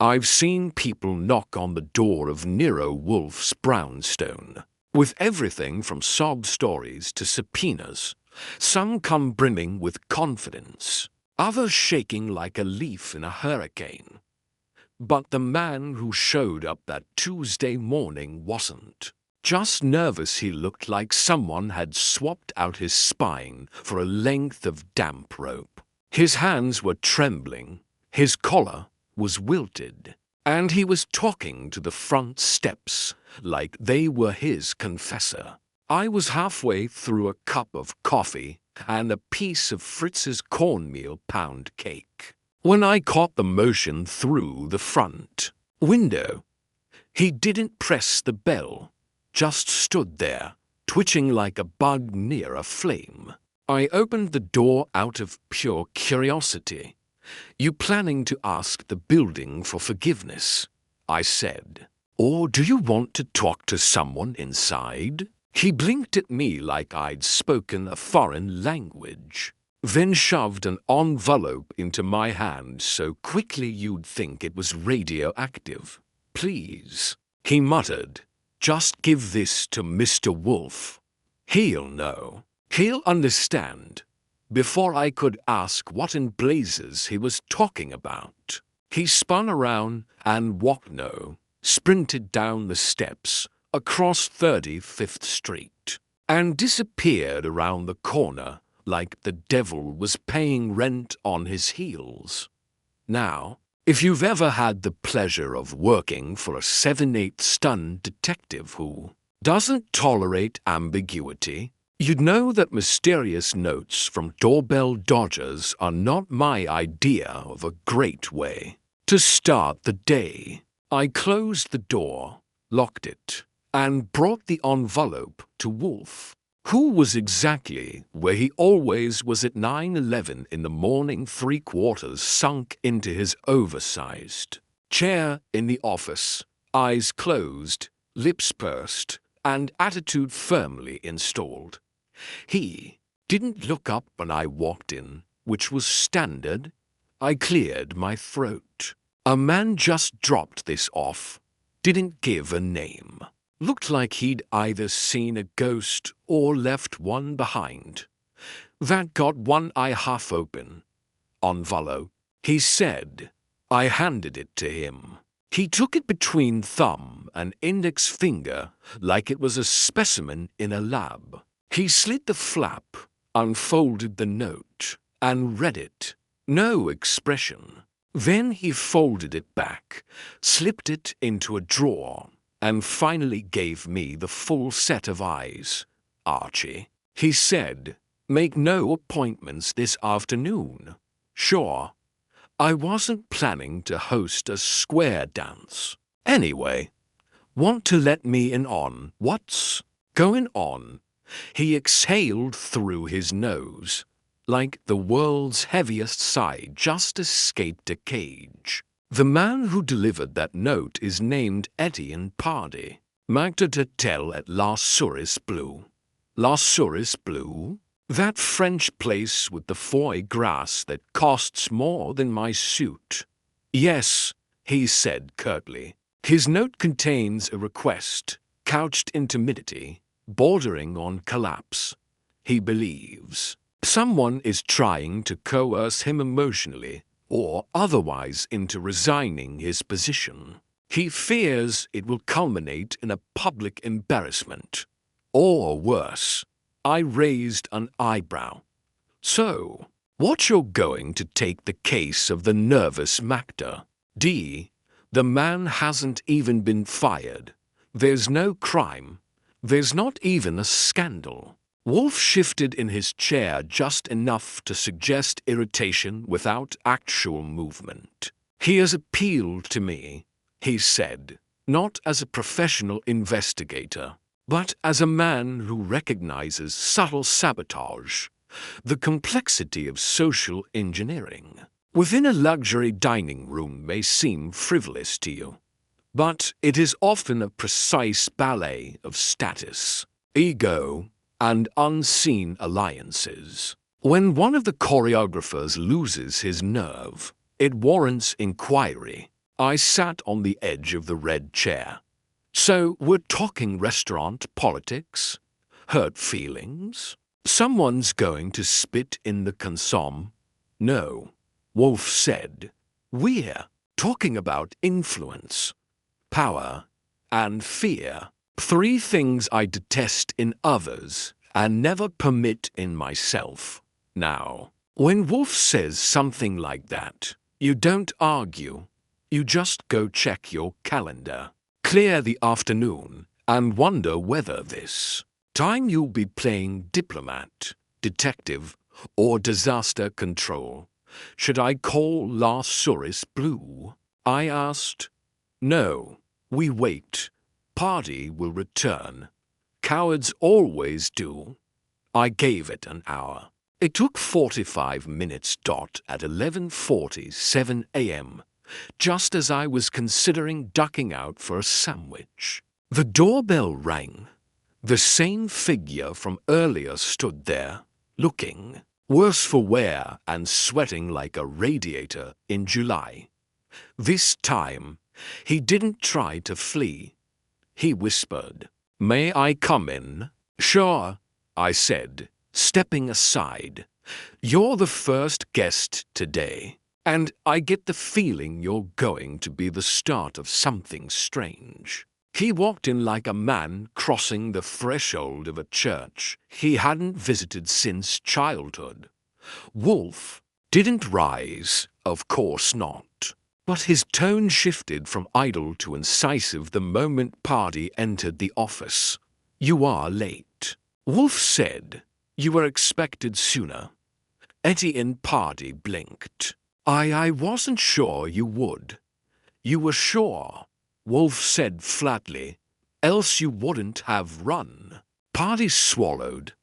I've seen people knock on the door of Nero Wolfe's brownstone, with everything from sob stories to subpoenas. Some come brimming with confidence, others shaking like a leaf in a hurricane. But the man who showed up that Tuesday morning wasn't just nervous. He looked like someone had swapped out his spine for a length of damp rope. His hands were trembling, his collar was wilted, and he was talking to the front steps like they were his confessor. I was halfway through a cup of coffee and a piece of Fritz's cornmeal pound cake when I caught the motion through the front window. He didn't press the bell, just stood there, twitching like a bug near a flame. I opened the door out of pure curiosity. "You planning to ask the building for forgiveness?" I said. "Or do you want to talk to someone inside?" He blinked at me like I'd spoken a foreign language, then shoved an envelope into my hand so quickly you'd think it was radioactive. "Please," he muttered, "just give this to Mr. Wolfe. He'll know. He'll understand." Before I could ask what in blazes he was talking about, he spun around and sprinted down the steps across 35th Street and disappeared around the corner like the devil was paying rent on his heels. Now, if you've ever had the pleasure of working for a 7/8 stunned detective who doesn't tolerate ambiguity, you'd know that mysterious notes from doorbell dodgers are not my idea of a great way to start the day. I closed the door, locked it, and brought the envelope to Wolfe, who was exactly where he always was at 9:11 in the morning, 3/4 sunk into his oversized chair in the office, eyes closed, lips pursed, and attitude firmly installed. He didn't look up when I walked in, which was standard. I cleared my throat. A man just dropped this off. Didn't give a name. Looked like he'd either seen a ghost or left one behind. That got one eye half open. "Envelope," he said. I handed it to him. He took it between thumb and index finger like it was a specimen in a lab. He slit the flap, unfolded the note, and read it. No expression. Then he folded it back, slipped it into a drawer, and finally gave me the full set of eyes. "Archie," he said, "make no appointments this afternoon." Sure, I wasn't planning to host a square dance. Anyway, want to let me in on what's going on? He exhaled through his nose, like the world's heaviest sigh just escaped a cage. "The man who delivered that note is named Etienne Pardy. Maître d'hôtel at La Souris Bleue." La Souris Bleue? That French place with the foie gras that costs more than my suit. "Yes," he said curtly. His note contains a request, couched in timidity, bordering on collapse. He believes someone is trying to coerce him emotionally or otherwise into resigning his position. He fears it will culminate in a public embarrassment. Or worse. I raised an eyebrow. "So, what you're going to take the case of the nervous Mactor? The man hasn't even been fired. There's no crime. There's not even a scandal." Wolfe shifted in his chair just enough to suggest irritation without actual movement. "He has appealed to me," he said, "not as a professional investigator, but as a man who recognizes subtle sabotage, the complexity of social engineering. Within a luxury dining room may seem frivolous to you, but it is often a precise ballet of status, ego, and unseen alliances. When one of the choreographers loses his nerve, it warrants inquiry. I sat on the edge of the red chair. So we're talking restaurant politics? Hurt feelings? Someone's going to spit in the consomme? No, Wolfe said. We're talking about influence, power, and fear. Three things I detest in others and never permit in myself. Now, when Wolfe says something like that, you don't argue. You just go check your calendar, clear the afternoon, and wonder whether this time you'll be playing diplomat, detective, or disaster control. Should I call La Souris Blue? I asked. No, we wait. Party will return. Cowards always do. I gave it an hour. It took 45 minutes at 11:47 a.m., just as I was considering ducking out for a sandwich. The doorbell rang. The same figure from earlier stood there, looking worse for wear and sweating like a radiator in July. This time, he didn't try to flee. He whispered, "May I come in?" "Sure," I said, stepping aside. "You're the first guest today, and I get the feeling you're going to be the start of something strange." He walked in like a man crossing the threshold of a church he hadn't visited since childhood. Wolfe didn't rise, of course not, but his tone shifted from idle to incisive the moment Party entered the office. "You are late," Wolfe said. "You were expected sooner." Etienne Party blinked. I wasn't sure you would." "You were sure," Wolfe said flatly, "else you wouldn't have run." Party swallowed.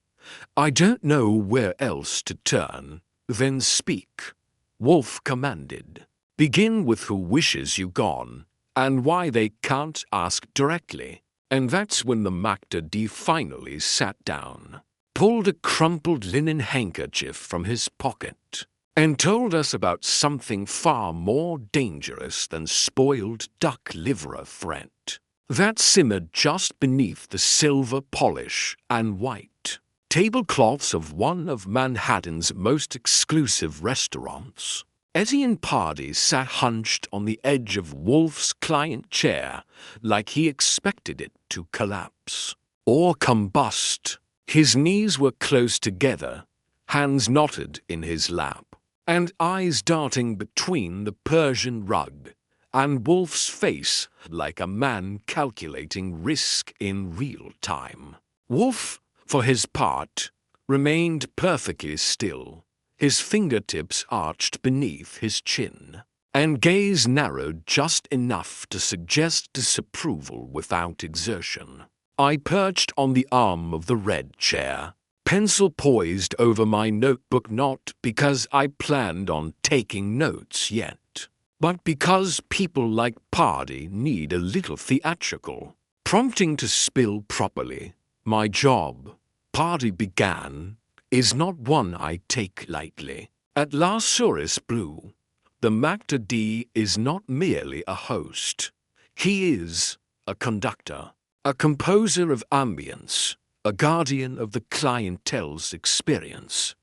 "I don't know where else to turn." "Then speak," Wolfe commanded. "Begin with who wishes you gone, and why they can't ask directly." And that's when the Maitre D finally sat down, pulled a crumpled linen handkerchief from his pocket, and told us about something far more dangerous than spoiled duck liver threat that simmered just beneath the silver polish and white tablecloths of one of Manhattan's most exclusive restaurants. Etienne Party sat hunched on the edge of Wolfe's client chair like he expected it to collapse or combust. His knees were close together, hands knotted in his lap, and eyes darting between the Persian rug and Wolfe's face like a man calculating risk in real time. Wolfe, for his part, remained perfectly still, his fingertips arched beneath his chin, and gaze narrowed just enough to suggest disapproval without exertion. I perched on the arm of the red chair, pencil poised over my notebook, not because I planned on taking notes yet, but because people like Party need a little theatrical prompting to spill properly. "My job," Party began, "is not one I take lightly. At La Souris Blue, the Maitre D is not merely a host. He is a conductor, a composer of ambience, a guardian of the clientele's experience."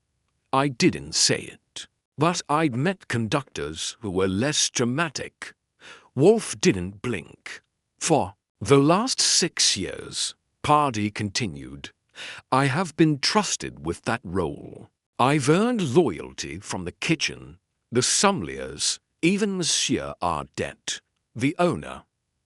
I didn't say it, but I'd met conductors who were less dramatic. Wolfe didn't blink. "For the last 6 years," Party continued, "I have been trusted with that role. I've earned loyalty from the kitchen, the sommeliers, even Monsieur Ardet, the owner.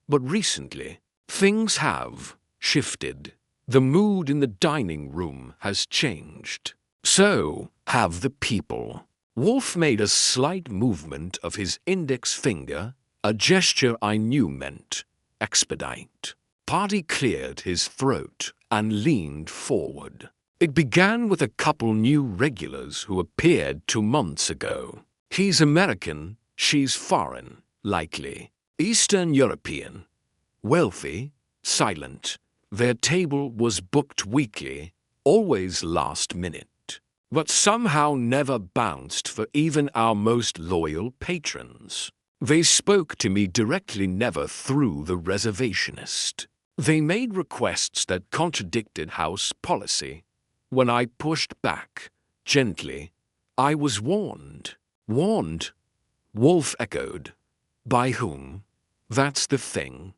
But recently, things have shifted. The mood in the dining room has changed. So have the people." Wolfe made a slight movement of his index finger, a gesture I knew meant expedite. Party cleared his throat and leaned forward. "It began with a couple new regulars who appeared 2 months ago. He's American, she's foreign, likely Eastern European. Wealthy, silent. Their table was booked weekly, always last minute, but somehow never bounced for even our most loyal patrons. They spoke to me directly, never through the reservationist. They made requests that contradicted house policy. When I pushed back, gently, I was warned. Warned? Wolfe echoed. By whom? That's the thing.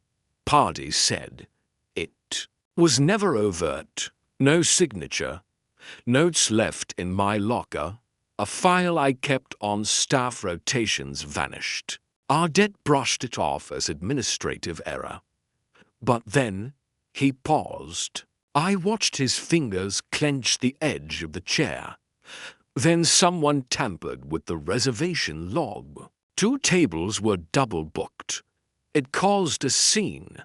Pardee said. It was never overt. No signature. Notes left in my locker. A file I kept on staff rotations vanished. Ardet brushed it off as administrative error. But then he paused. I watched his fingers clench the edge of the chair. Then someone tampered with the reservation log. 2 tables were double booked. It caused a scene,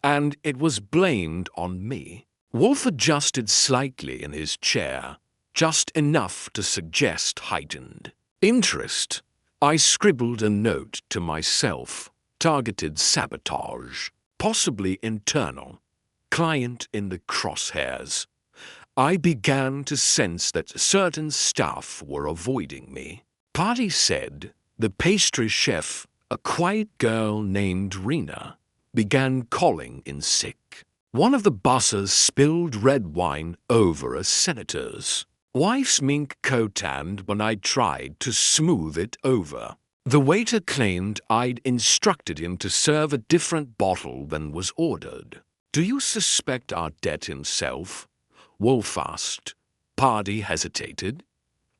and it was blamed on me. Wolfe adjusted slightly in his chair, just enough to suggest heightened interest. I scribbled a note to myself. Targeted sabotage, possibly internal. Client in the crosshairs. I began to sense that certain staff were avoiding me. Pardee said the pastry chef, a quiet girl named Rena, began calling in sick. One of the bussers spilled red wine over a senator's wife's mink coat, and when I tried to smooth it over, the waiter claimed I'd instructed him to serve a different bottle than was ordered. Do you suspect Ardet himself? Wolfe asked. Pardee hesitated.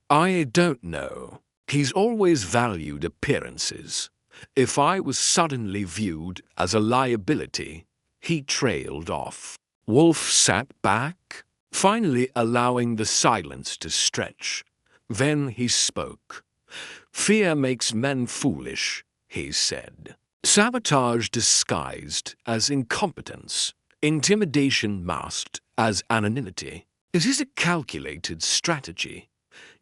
I don't know. He's always valued appearances. If I was suddenly viewed as a liability, he trailed off. Wolfe sat back, finally allowing the silence to stretch. Then he spoke. Fear makes men foolish, he said. Sabotage disguised as incompetence. Intimidation masked as anonymity. It is a calculated strategy.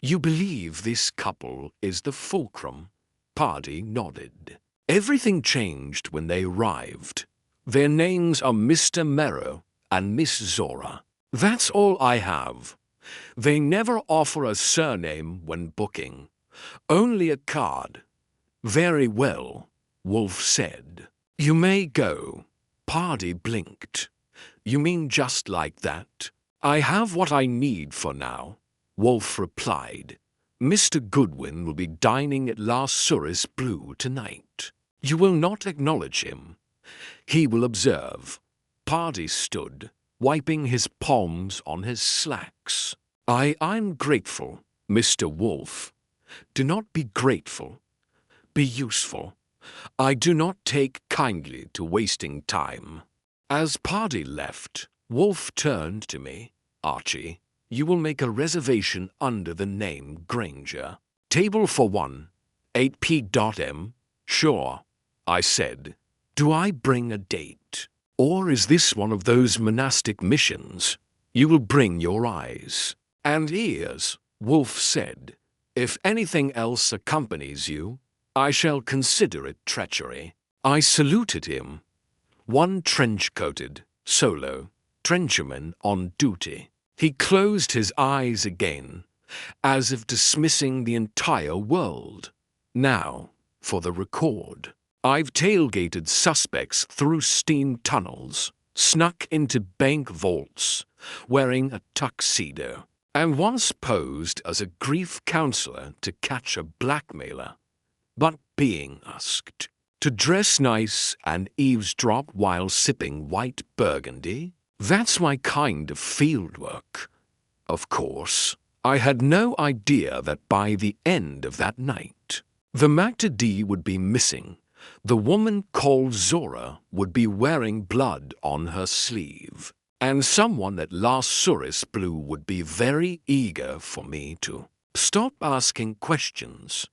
You believe this couple is the fulcrum? Pardee nodded. Everything changed when they arrived. Their names are Mr. Merrow and Miss Zora. That's all I have. They never offer a surname when booking. Only a card. Very well, Wolfe said. You may go. Pardee blinked. You mean just like that? I have what I need for now, Wolfe replied. Mr. Goodwin will be dining at La Souris Blue tonight. You will not acknowledge him. He will observe. Pardee stood, wiping his palms on his slacks. I'm grateful, Mr. Wolfe. Do not be grateful. Be useful. I do not take kindly to wasting time. As Pardee left, Wolfe turned to me. Archie, you will make a reservation under the name Granger. Table for 1, 8p.m. Sure, I said. Do I bring a date? Or is this one of those monastic missions? You will bring your eyes and ears, Wolfe said. If anything else accompanies you, I shall consider it treachery. I saluted him. One trench-coated, solo, trencherman on duty. He closed his eyes again, as if dismissing the entire world. Now, for the record. I've tailgated suspects through steam tunnels, snuck into bank vaults, wearing a tuxedo, and once posed as a grief counselor to catch a blackmailer. But being asked to dress nice and eavesdrop while sipping white burgundy, that's my kind of fieldwork. Of course, I had no idea that by the end of that night, the Maitre D would be missing. The woman called Zora would be wearing blood on her sleeve, and someone at La Souris Blue would be very eager for me to stop asking questions.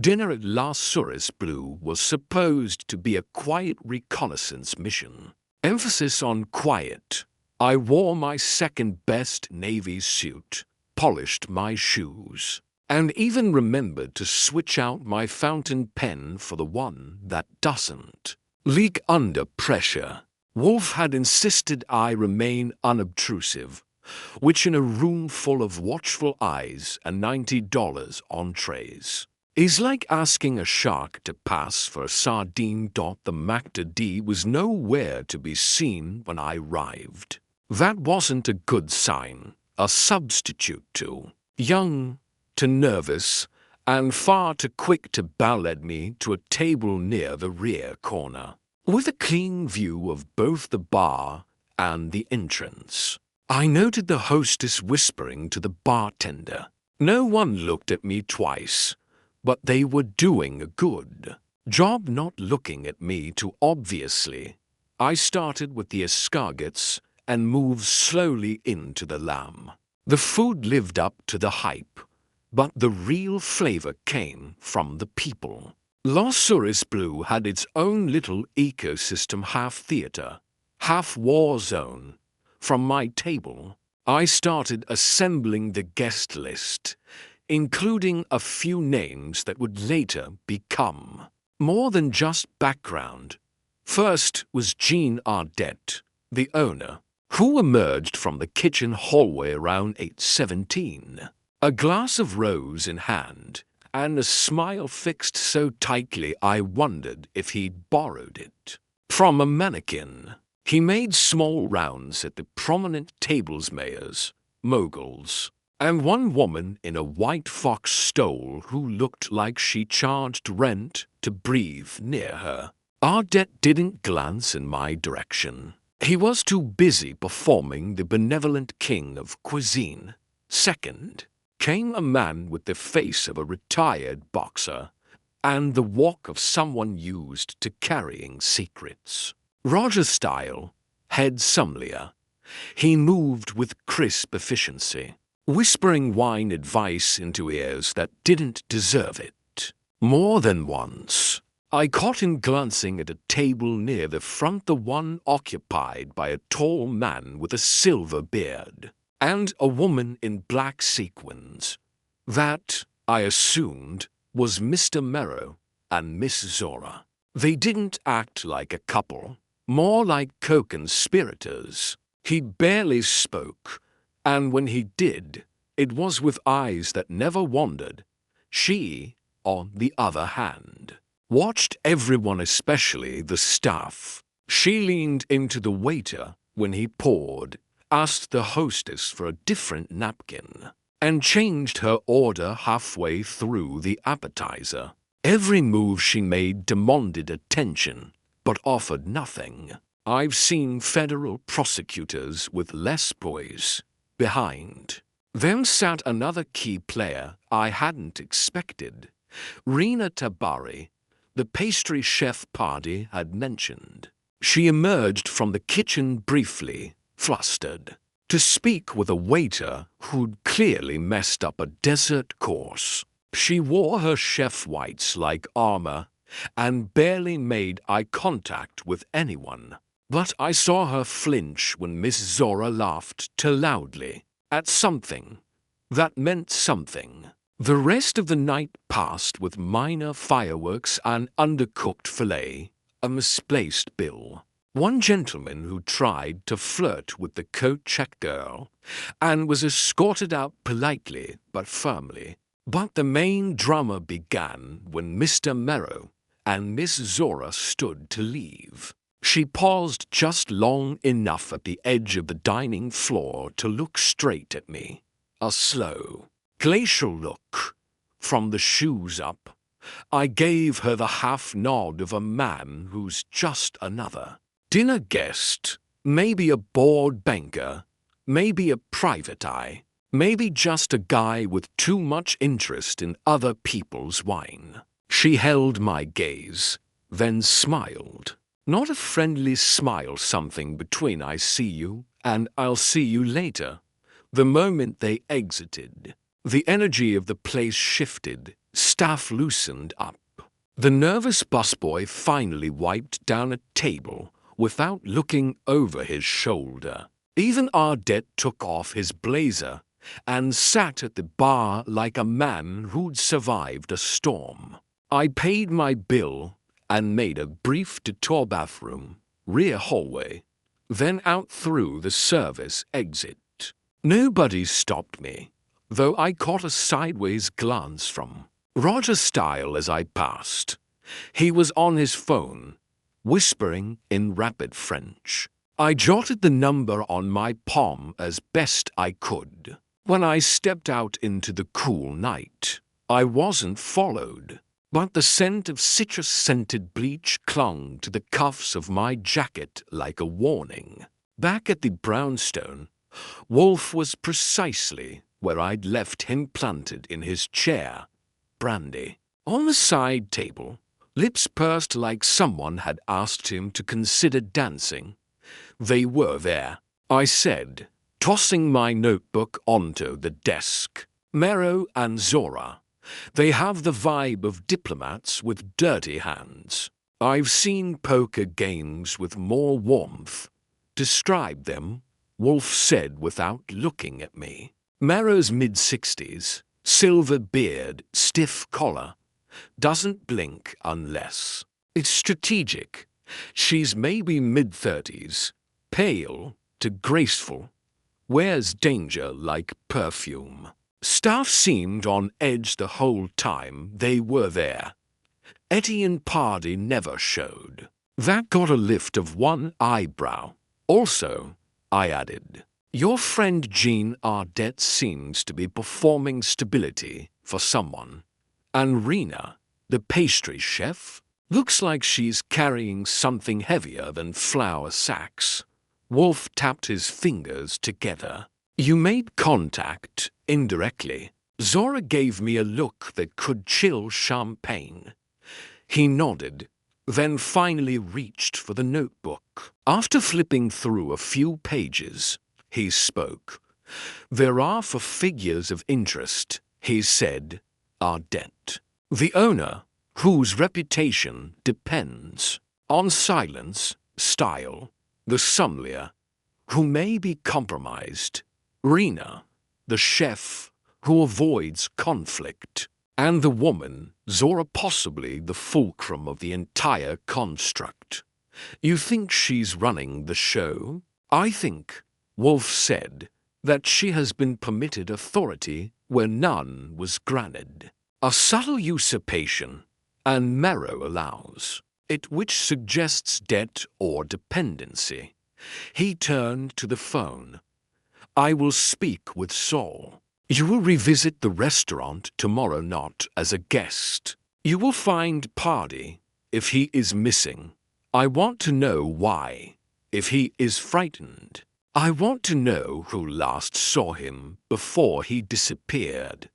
Dinner at La Souris Blue was supposed to be a quiet reconnaissance mission. Emphasis on quiet. I wore my second-best navy suit, polished my shoes, and even remembered to switch out my fountain pen for the one that doesn't leak under pressure. Wolfe had insisted I remain unobtrusive, which in a room full of watchful eyes and $90 entrees is like asking a shark to pass for a sardine. The Maitre was nowhere to be seen when I arrived. That wasn't a good sign. A substitute too young, too nervous, and far too quick to bow led me to a table near the rear corner, with a clean view of both the bar and the entrance. I noted the hostess whispering to the bartender. No one looked at me twice, but they were doing a good job not looking at me too obviously. I started with the escargots and moved slowly into the lamb. The food lived up to the hype, but the real flavor came from the people. Los Suris Blue had its own little ecosystem, half theater, half war zone. From my table, I started assembling the guest list, including a few names that would later become more than just background. First was Jean Ardette, the owner, who emerged from the kitchen hallway around 8:17, a glass of rose in hand, and a smile fixed so tightly I wondered if he'd borrowed it from a mannequin. He made small rounds at the prominent tables, mayors, moguls, and one woman in a white fox stole who looked like she charged rent to breathe near her. Ardette didn't glance in my direction. He was too busy performing the benevolent king of cuisine. Second came a man with the face of a retired boxer and the walk of someone used to carrying secrets. Roger style, head sommelier. He moved with crisp efficiency, whispering wine advice into ears that didn't deserve it. More than once, I caught him glancing at a table near the front, the one occupied by a tall man with a silver beard and a woman in black sequins. That, I assumed, was Mr. Nero and Miss Zora. They didn't act like a couple, more like co-conspirators. He barely spoke, and when he did, it was with eyes that never wandered. She, on the other hand, watched everyone, especially the staff. She leaned into the waiter when he poured, asked the hostess for a different napkin, and changed her order halfway through the appetizer. Every move she made demanded attention, but offered nothing. I've seen federal prosecutors with less poise. Behind them sat another key player I hadn't expected, Rena Tabari, the pastry chef Party had mentioned. She emerged from the kitchen briefly, flustered, to speak with a waiter who'd clearly messed up a dessert course. She wore her chef whites-like armor and barely made eye contact with anyone. But I saw her flinch when Miss Zora laughed too loudly at something that meant something. The rest of the night passed with minor fireworks and undercooked filet, a misplaced bill, one gentleman who tried to flirt with the coat check girl and was escorted out politely but firmly. But the main drama began when Mr. Nero and Miss Zora stood to leave. She paused just long enough at the edge of the dining floor to look straight at me. A slow, glacial look. From the shoes up, I gave her the half nod of a man who's just another dinner guest, maybe a bored banker, maybe a private eye, maybe just a guy with too much interest in other people's wine. She held my gaze, then smiled. Not a friendly smile, something between I see you and I'll see you later. The moment they exited, the energy of the place shifted, staff loosened up. The nervous busboy finally wiped down a table without looking over his shoulder. Even Ardette took off his blazer and sat at the bar like a man who'd survived a storm. I paid my bill and made a brief detour, bathroom, rear hallway, then out through the service exit. Nobody stopped me, though I caught a sideways glance from Roger style as I passed. He was on his phone, whispering in rapid French. I jotted the number on my palm as best I could. When I stepped out into the cool night, I wasn't followed, but the scent of citrus-scented bleach clung to the cuffs of my jacket like a warning. Back at the brownstone, Wolfe was precisely where I'd left him planted in his chair, brandy. On the side table, lips pursed like someone had asked him to consider dancing. They were there, I said, tossing my notebook onto the desk. Nero and Zora. They have the vibe of diplomats with dirty hands. I've seen poker games with more warmth. Describe them, Wolfe said without looking at me. Nero's mid-60s, silver beard, stiff collar. Doesn't blink unless it's strategic. She's maybe mid-30s, pale to graceful, wears danger like perfume. Staff seemed on edge the whole time they were there. Etienne Pardy never showed. That got a lift of one eyebrow. Also, I added, your friend Jean Ardette seems to be performing stability for someone. And Rena, the pastry chef, looks like she's carrying something heavier than flour sacks. Wolfe tapped his fingers together. You made contact, indirectly. Zora gave me a look that could chill champagne. He nodded, then finally reached for the notebook. After flipping through a few pages, he spoke. There are for figures of interest, he said, Ardette. The owner, whose reputation depends on silence, style, the sommelier, who may be compromised, Rena, the chef, who avoids conflict, and the woman, Zora, possibly the fulcrum of the entire construct. You think she's running the show? I think, Wolfe said, that she has been permitted authority where none was granted. A subtle usurpation, and Nero allows it, which suggests debt or dependency. He turned to the phone. I will speak with Saul. You will revisit the restaurant tomorrow, not as a guest. You will find Pardy if he is missing. I want to know why. If he is frightened, I want to know who last saw him before he disappeared.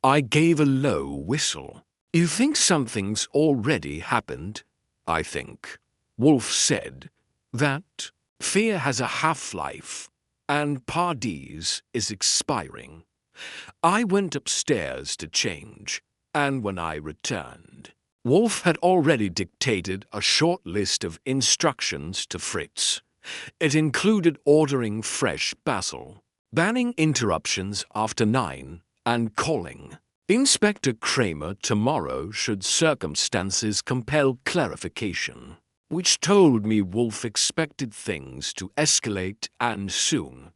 I gave a low whistle. You think something's already happened? I think, Wolfe said, that fear has a half-life, and Pardy's is expiring. I went upstairs to change, and when I returned, Wolfe had already dictated a short list of instructions to Fritz. It included ordering fresh basil, banning interruptions after 9, and calling Inspector Kramer tomorrow should circumstances compel clarification, which told me Wolfe expected things to escalate, and soon.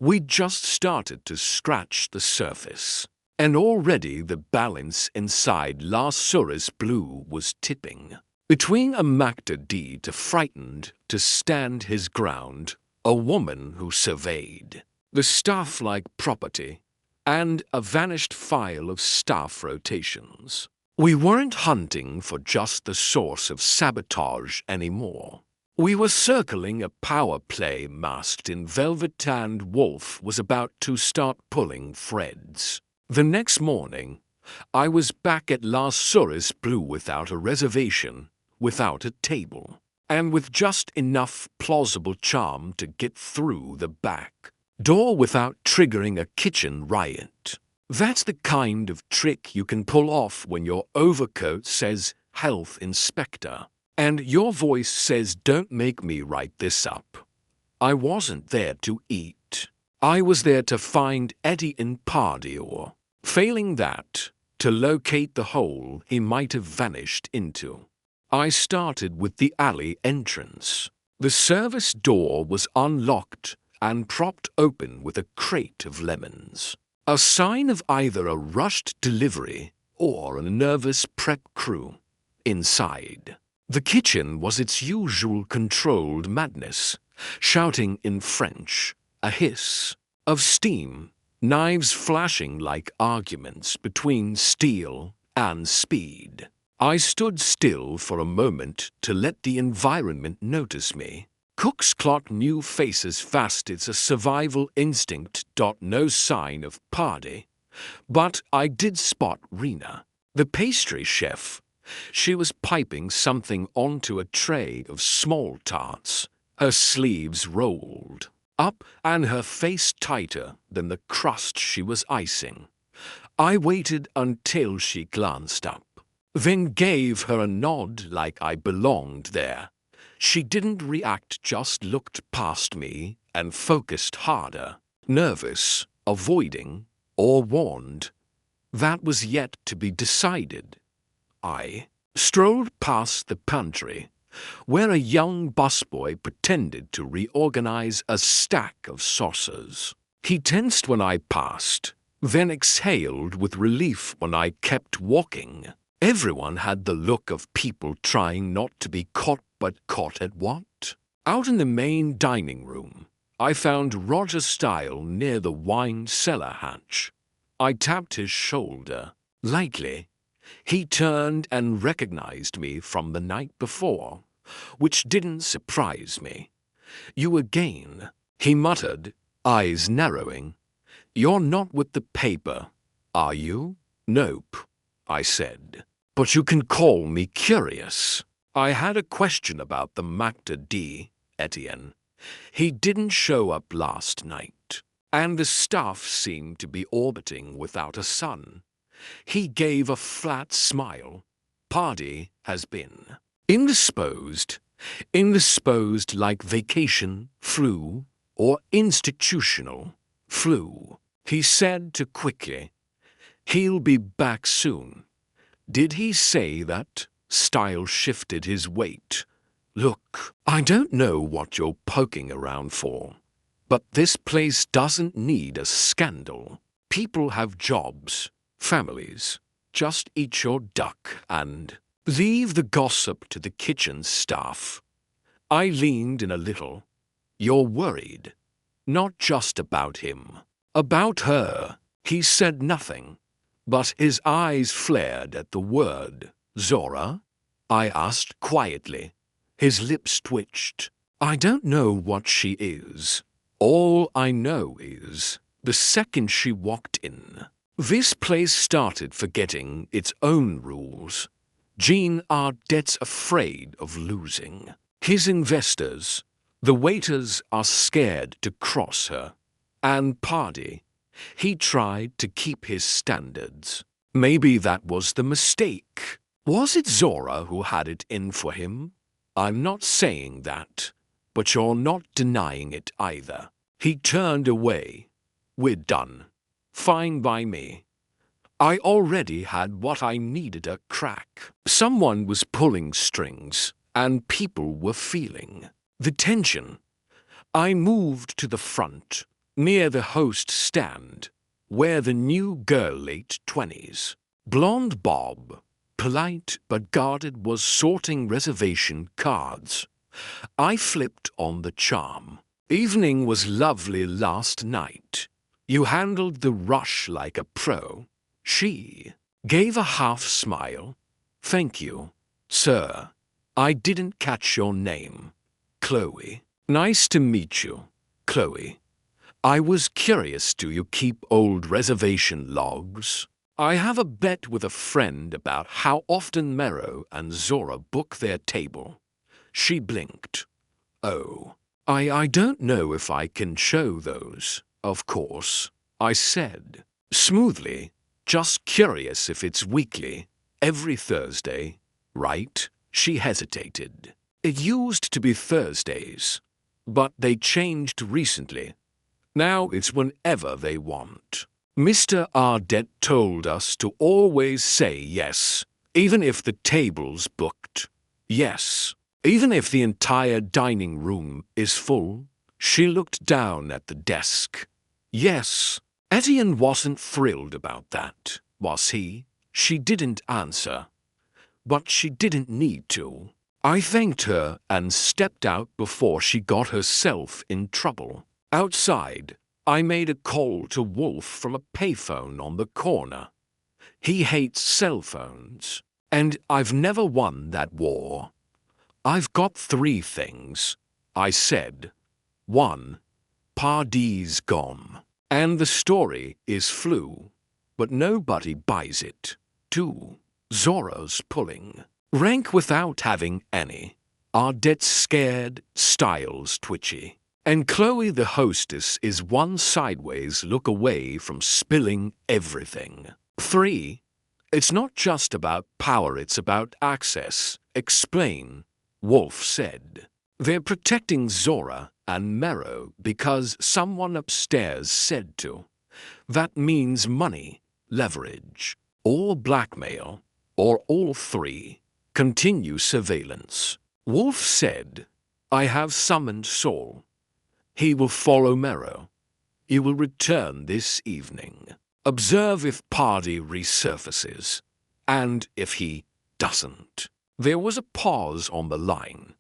We'd just started to scratch the surface, and already the balance inside La Souris Blue was tipping. Between a Magda D to frightened to stand his ground, a woman who surveyed the staff like property, and a vanished file of staff rotations. We weren't hunting for just the source of sabotage anymore. We were circling a power play masked in velvet, and Wolfe was about to start pulling threads. The next morning, I was back at La Souris Blue without a reservation, without a table, and with just enough plausible charm to get through the back door without triggering a kitchen riot. That's the kind of trick you can pull off when your overcoat says Health Inspector, and your voice says don't make me write this up. I wasn't there to eat. I was there to find Etienne Pardy, or, failing that, to locate the hole he might have vanished into. I started with the alley entrance. The service door was unlocked and propped open with a crate of lemons, a sign of either a rushed delivery or a nervous prep crew. Inside, the kitchen was its usual controlled madness, shouting in French, a hiss of steam, knives flashing like arguments between steel and speed. I stood still for a moment to let the environment notice me. Cooks clock new faces fast, it's a survival instinct. No sign of Party. But I did spot Rena, the pastry chef. She was piping something onto a tray of small tarts, her sleeves rolled up and her face tighter than the crust she was icing. I waited until she glanced up, then gave her a nod like I belonged there. She didn't react, just looked past me and focused harder, nervous, avoiding, or warned. That was yet to be decided. I strolled past the pantry, where a young busboy pretended to reorganize a stack of saucers. He tensed when I passed, then exhaled with relief when I kept walking. Everyone had the look of people trying not to be caught, but caught at what? Out in the main dining room, I found Roger Style near the wine cellar hatch. I tapped his shoulder lightly. He turned and recognized me from the night before, which didn't surprise me. "You again," he muttered, eyes narrowing. "You're not with the paper, are you?" "Nope," I said. "But you can call me curious. I had a question about the Maître d'Étienne. He didn't show up last night, and the staff seemed to be orbiting without a sun." He gave a flat smile. "Party has been indisposed like vacation, flu, or institutional flu," he said too quickly. "He'll be back soon." "Did he say that?" Style shifted his weight. "Look, I don't know what you're poking around for, but this place doesn't need a scandal. People have jobs, families. Just eat your duck and leave the gossip to the kitchen staff." I leaned in a little. "You're worried, not just about him. About her." He said nothing, but his eyes flared at the word. "Zora?" I asked quietly. His lips twitched. "I don't know what she is. All I know is, the second she walked in, this place started forgetting its own rules. Jean Ardet's afraid of losing. His investors, the waiters, are scared to cross her. And Party, he tried to keep his standards. Maybe that was the mistake. Was it Zora who had it in for him? I'm not saying that, but you're not denying it either." He turned away. "We're done. Fine by me. I already had what I needed, a crack." Someone was pulling strings, and people were feeling the tension. I moved to the front, near the host stand, where the new girl, late 20s, blonde bob, polite but guarded, was sorting reservation cards. I flipped on the charm. "Evening was lovely last night. You handled the rush like a pro." She gave a half smile. "Thank you, sir. I didn't catch your name." "Chloe." "Nice to meet you, Chloe. I was curious, do you keep old reservation logs? I have a bet with a friend about how often Mero and Zora book their table." She blinked. "Oh, I don't know if I can show those, of course," I said smoothly. "Just curious if it's weekly, every Thursday, right?" She hesitated. "It used to be Thursdays, but they changed recently. Now it's whenever they want. Mr. Ardet told us to always say yes, even if the table's booked. Yes, even if the entire dining room is full." She looked down at the desk. "Yes." Etienne wasn't thrilled about that, was he? She didn't answer, but she didn't need to. I thanked her and stepped out before she got herself in trouble. Outside, I made a call to Wolfe from a payphone on the corner. He hates cell phones, and I've never won that war. I've got 3 things, I said. 1. Pardee's gone, and the story is flu, but nobody buys it. 2. Zora's pulling rank without having any. Ardette's scared, Styles twitchy, and Chloe the hostess is one sideways look away from spilling everything. 3. It's not just about power, it's about access. Explain, Wolfe said. They're protecting Zora and Nero because someone upstairs said to. That means money, leverage, or blackmail, or all 3. Continue surveillance. Wolfe said, I have summoned Saul. He will follow Nero. You will return this evening. Observe if Pardee resurfaces, and if he doesn't. There was a pause on the line.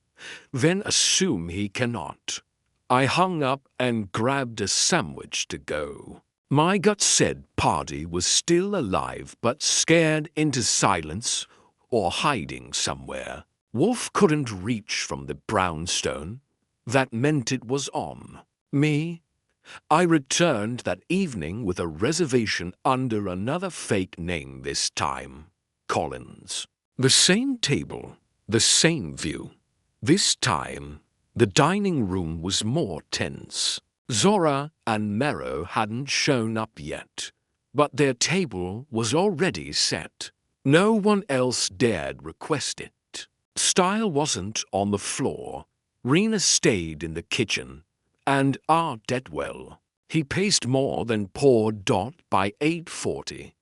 Then assume he cannot. I hung up and grabbed a sandwich to go. My gut said Pardee was still alive but scared into silence or hiding somewhere. Wolfe couldn't reach from the brownstone. That meant it was on me. I returned that evening with a reservation under another fake name this time, Collins. The same table, the same view. This time, the dining room was more tense. Zora and Nero hadn't shown up yet, but their table was already set. No one else dared request it. Style wasn't on the floor. Rena stayed in the kitchen, and Ardette, he paced more than poor Dot by 8:40.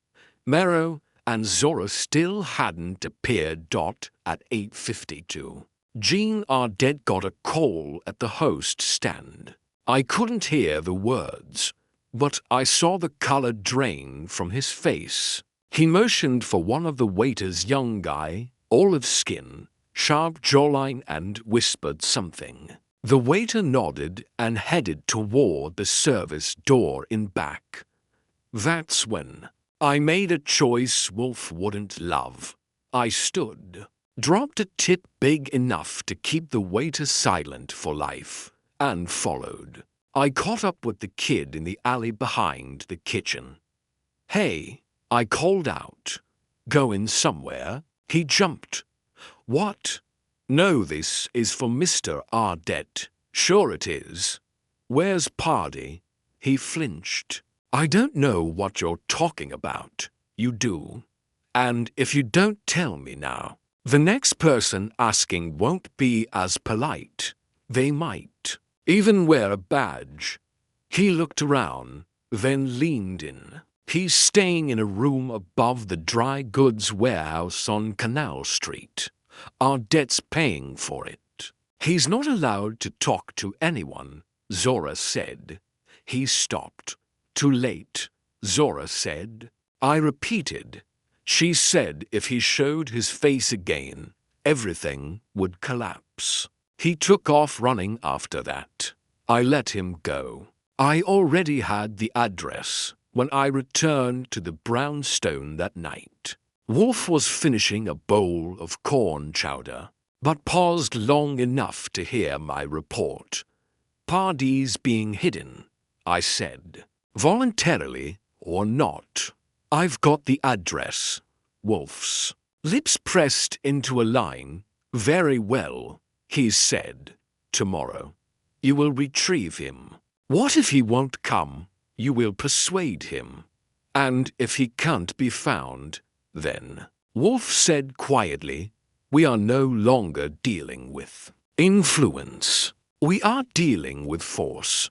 Nero and Zora still hadn't appeared. Dot at 8:52. Jean Ardette got a call at the host stand. I couldn't hear the words, but I saw the color drain from his face. He motioned for one of the waiters, young guy, olive skin, sharp jawline, and whispered something. The waiter nodded and headed toward the service door in back. That's when I made a choice Wolfe wouldn't love. I stood, dropped a tip big enough to keep the waiter silent for life, and followed. I caught up with the kid in the alley behind the kitchen. Hey, I called out. Going somewhere? He jumped. What? No, this is for Mr. Ardette. Sure it is. Where's Pardee? He flinched. I don't know what you're talking about. You do. And if you don't tell me now, the next person asking won't be as polite. They might even wear a badge. He looked around, then leaned in. He's staying in a room above the dry goods warehouse on Canal Street. Ardette's paying for it. He's not allowed to talk to anyone, Zora said. He stopped. Too late, Zora said. I repeated. She said if he showed his face again, everything would collapse. He took off running after that. I let him go. I already had the address when I returned to the brownstone that night. Wolfe was finishing a bowl of corn chowder, but paused long enough to hear my report. Pardee's being hidden, I said. Voluntarily or not. I've got the address. Wolfe's lips pressed into a line. Very well, he said. Tomorrow. You will retrieve him. What if he won't come? You will persuade him. And if he can't be found, then, Wolfe said quietly, we are no longer dealing with influence. We are dealing with force.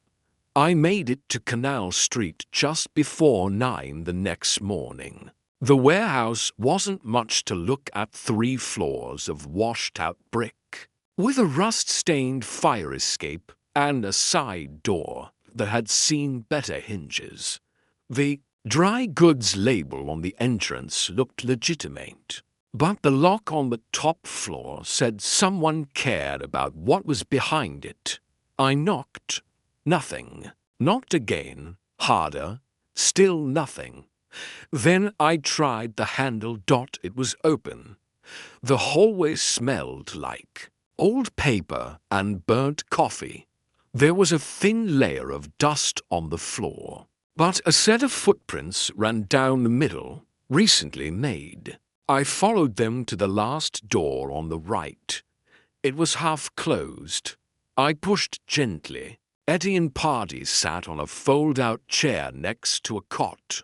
I made it to Canal Street just before 9 the next morning. The warehouse wasn't much to look at. 3 floors of washed-out brick, with a rust-stained fire escape and a side door that had seen better hinges. The Dry goods label on the entrance looked legitimate, but the lock on the top floor said someone cared about what was behind it. I knocked. Nothing. Knocked again. Harder. Still nothing. Then I tried the handle. It was open. The hallway smelled like old paper and burnt coffee. There was a thin layer of dust on the floor, but a set of footprints ran down the middle, recently made. I followed them to the last door on the right. It was half closed. I pushed gently. Eddie and Pardy sat on a fold-out chair next to a cot.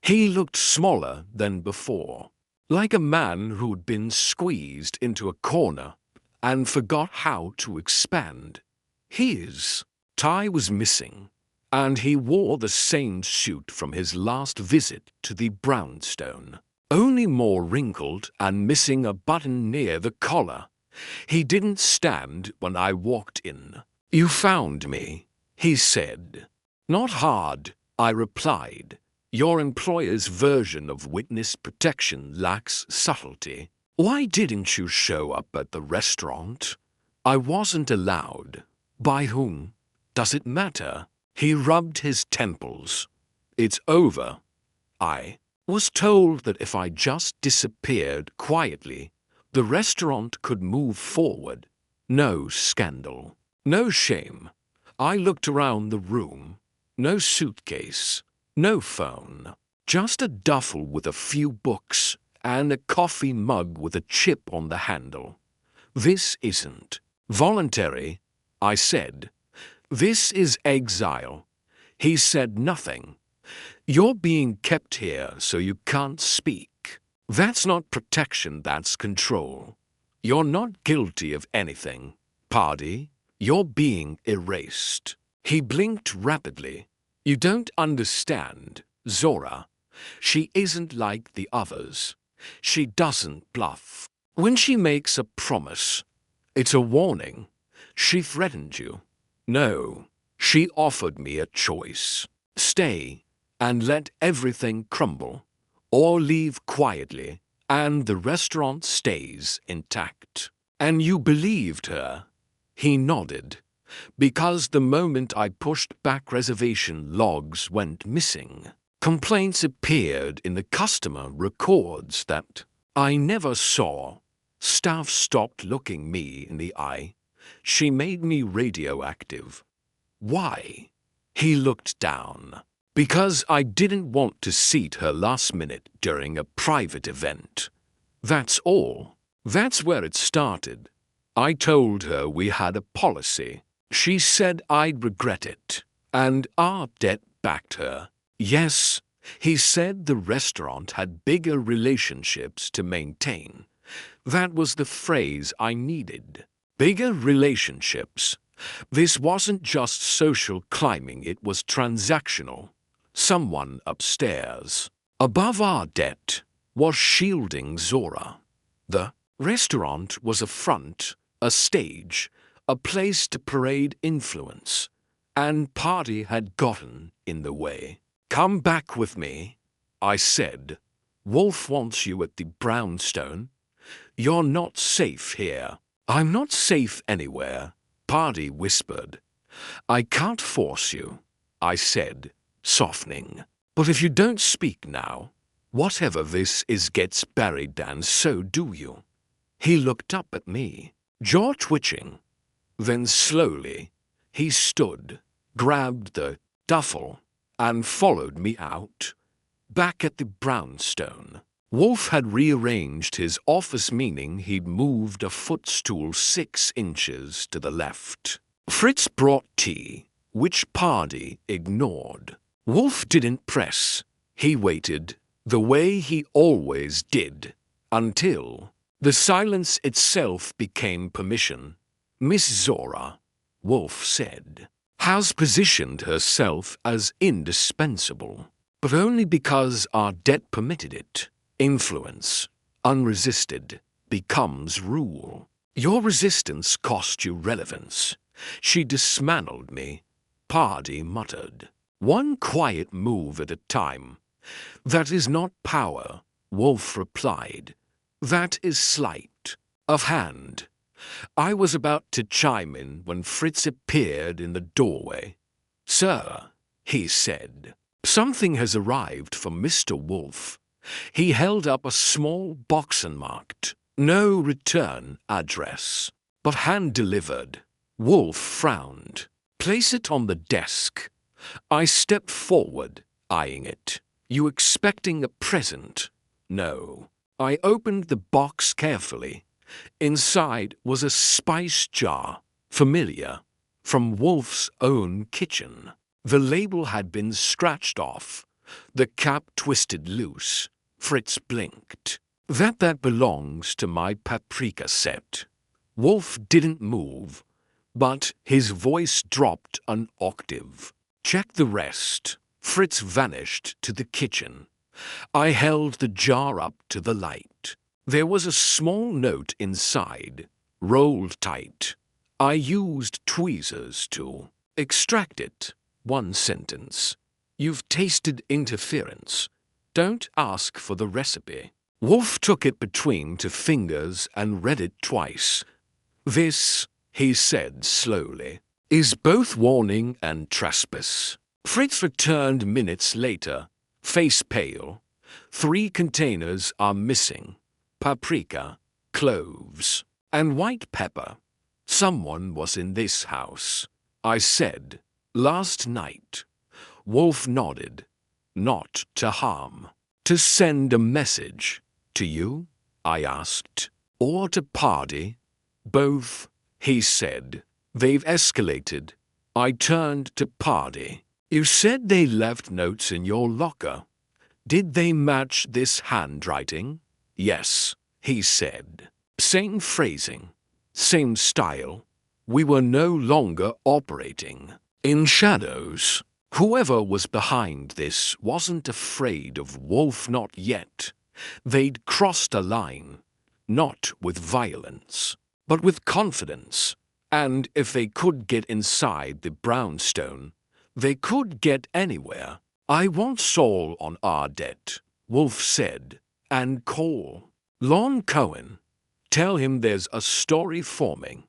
He looked smaller than before, like a man who'd been squeezed into a corner and forgot how to expand. His tie was missing, and he wore the same suit from his last visit to the brownstone, only more wrinkled and missing a button near the collar. He didn't stand when I walked in. "You found me," he said. "Not hard," I replied. "Your employer's version of witness protection lacks subtlety. Why didn't you show up at the restaurant?" "I wasn't allowed." "By whom?" "Does it matter?" He rubbed his temples. "It's over. I was told that if I just disappeared quietly, the restaurant could move forward. No scandal. No shame." I looked around the room. No suitcase. No phone. Just a duffel with a few books and a coffee mug with a chip on the handle. "This isn't voluntary," I said. "This is exile." He said nothing. "You're being kept here so you can't speak. That's not protection, that's control. You're not guilty of anything, Pardy. You're being erased." He blinked rapidly. "You don't understand, Zora. She isn't like the others. She doesn't bluff. When she makes a promise, it's a warning. She threatened you." "No, she offered me a choice. Stay and let everything crumble, or leave quietly, and the restaurant stays intact." "And you believed her?" He nodded. "Because the moment I pushed back, reservation logs went missing. Complaints appeared in the customer records that I never saw. Staff stopped looking me in the eye. She made me radioactive." "Why?" He looked down. "Because I didn't want to seat her last minute during a private event. That's all. That's where it started. I told her we had a policy. She said I'd regret it, and our debt backed her." "Yes," he said, "the restaurant had bigger relationships to maintain." That was the phrase I needed. Bigger relationships. This wasn't just social climbing, it was transactional. Someone upstairs, above our debt, was shielding Zora. The restaurant was a front, a stage, a place to parade influence, and Pardy had gotten in the way. "Come back with me," I said. "Wolfe wants you at the brownstone. You're not safe here." "I'm not safe anywhere," Pardy whispered. "I can't force you," I said, softening. "But if you don't speak now, whatever this is gets buried, and so do you." He looked up at me, jaw twitching. Then slowly, he stood, grabbed the duffel, and followed me out. Back at the brownstone, Wolfe had rearranged his office, meaning he'd moved a footstool 6 inches to the left. Fritz brought tea, which Pardy ignored. Wolfe didn't press. He waited, the way he always did, until the silence itself became permission. "Miss Zora," Wolfe said, "has positioned herself as indispensable, but only because our debt permitted it. Influence, unresisted, becomes rule. Your resistance cost you relevance. She dismantled me," Pardy muttered. One quiet move at a time. That is not power, Wolfe replied. That is sleight of hand. I was about to chime in when Fritz appeared in the doorway. Sir, he said, something has arrived for Mr. Wolfe. He held up a small box and marked, no return address, but hand-delivered. Wolfe frowned. Place it on the desk. I stepped forward, eyeing it. You expecting a present? No. I opened the box carefully. Inside was a spice jar, familiar, from Wolfe's own kitchen. The label had been scratched off, the cap twisted loose. Fritz blinked. That belongs to my paprika set. Wolfe didn't move, but his voice dropped an octave. Check the rest. Fritz vanished to the kitchen. I held the jar up to the light. There was a small note inside, rolled tight. I used tweezers to extract it. One sentence. You've tasted interference. Don't ask for the recipe. Wolfe took it between two fingers and read it twice. This, he said slowly, is both warning and trespass. Fritz returned minutes later, face pale. 3 containers are missing. Paprika, cloves, and white pepper. Someone was in this house, I said, last night. Wolfe nodded. Not to harm. To send a message. To you? I asked. Or to Pardy? Both, he said. They've escalated. I turned to Pardy. You said they left notes in your locker. Did they match this handwriting? Yes, he said. Same phrasing, same style. We were no longer operating in shadows. Whoever was behind this wasn't afraid of Wolfe, not yet. They'd crossed a line, not with violence, but with confidence. And if they could get inside the brownstone, they could get anywhere. I want Saul on our debt, Wolfe said, and call Lon Cohen. Tell him there's a story forming.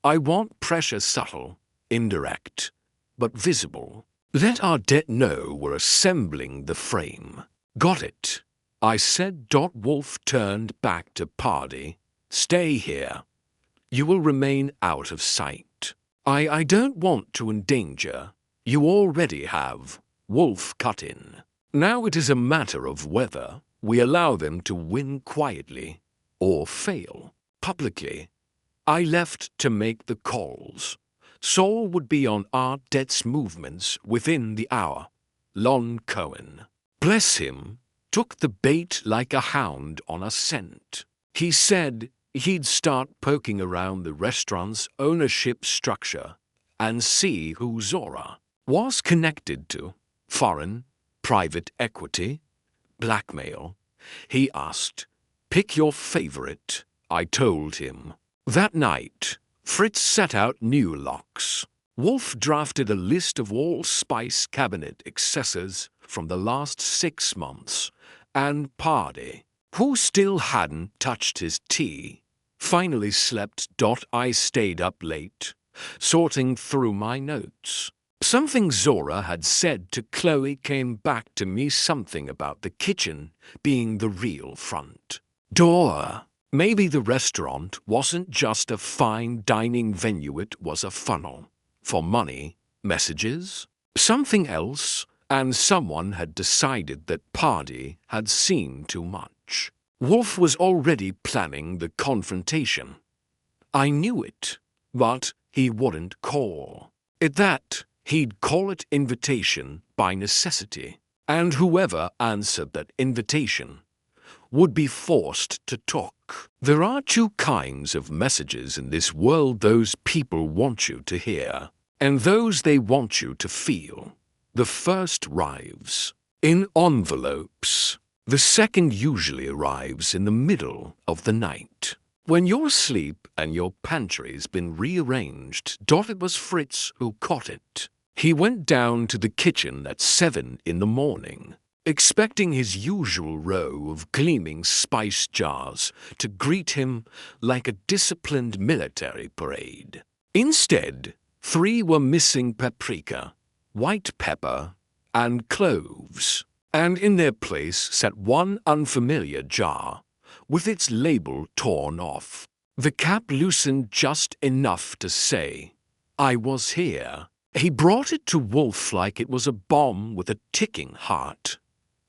I want pressure subtle, indirect, but visible. Let our debt know we're assembling the frame. Got it, I said. Wolfe turned back to Pardy. Stay here. You will remain out of sight. I don't want to endanger. You already have. Wolfe cut in. Now it is a matter of whether we allow them to win quietly or fail publicly. I left to make the calls. Saul would be on our debt's movements within the hour. Lon Cohen, bless him, took the bait like a hound on a scent. He said he'd start poking around the restaurant's ownership structure and see who Zora was connected to. Foreign, private equity, blackmail. He asked, pick your favorite, I told him. That night, Fritz set out new locks. Wolfe drafted a list of all spice cabinet accessories from the last 6 months, and Pardy, who still hadn't touched his tea, finally slept. I stayed up late, sorting through my notes. Something Zora had said to Chloe came back to me, something about the kitchen being the real front door. Maybe the restaurant wasn't just a fine dining venue, it was a funnel for money, messages, something else, and someone had decided that Pardy had seen too much. Wolfe was already planning the confrontation. I knew it, but he wouldn't call it that. He'd call it invitation by necessity, and whoever answered that invitation would be forced to talk. There are 2 kinds of messages in this world: those people want you to hear, and those they want you to feel. The first arrives in envelopes. The second usually arrives in the middle of the night, when you're asleep and your pantry's been rearranged. It was Fritz who caught it. He went down to the kitchen at 7 in the morning, expecting his usual row of gleaming spice jars to greet him like a disciplined military parade. Instead, 3 were missing paprika, white pepper, and cloves, and in their place sat one unfamiliar jar, with its label torn off. The cap loosened just enough to say, "I was here." He brought it to Wolfe like it was a bomb with a ticking heart.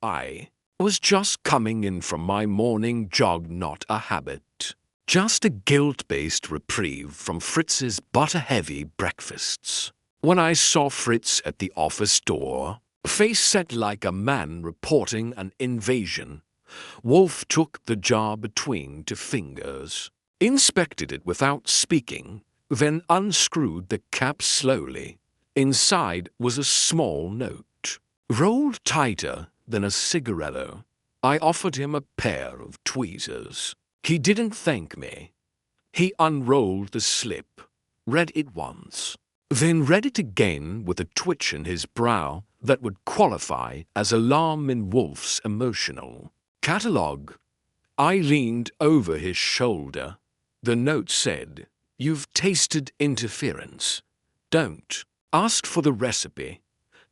"I was just coming in from my morning jog, not a habit. Just a guilt-based reprieve from Fritz's butter-heavy breakfasts." When I saw Fritz at the office door, face set like a man reporting an invasion, Wolfe took the jar between 2 fingers, inspected it without speaking, then unscrewed the cap slowly. Inside was a small note, rolled tighter than a cigaretto. I offered him a pair of tweezers. He didn't thank me. He unrolled the slip, read it once, then read it again with a twitch in his brow that would qualify as alarm in Wolfe's emotional catalogue. I leaned over his shoulder. The note said, "You've tasted interference. Don't ask for the recipe.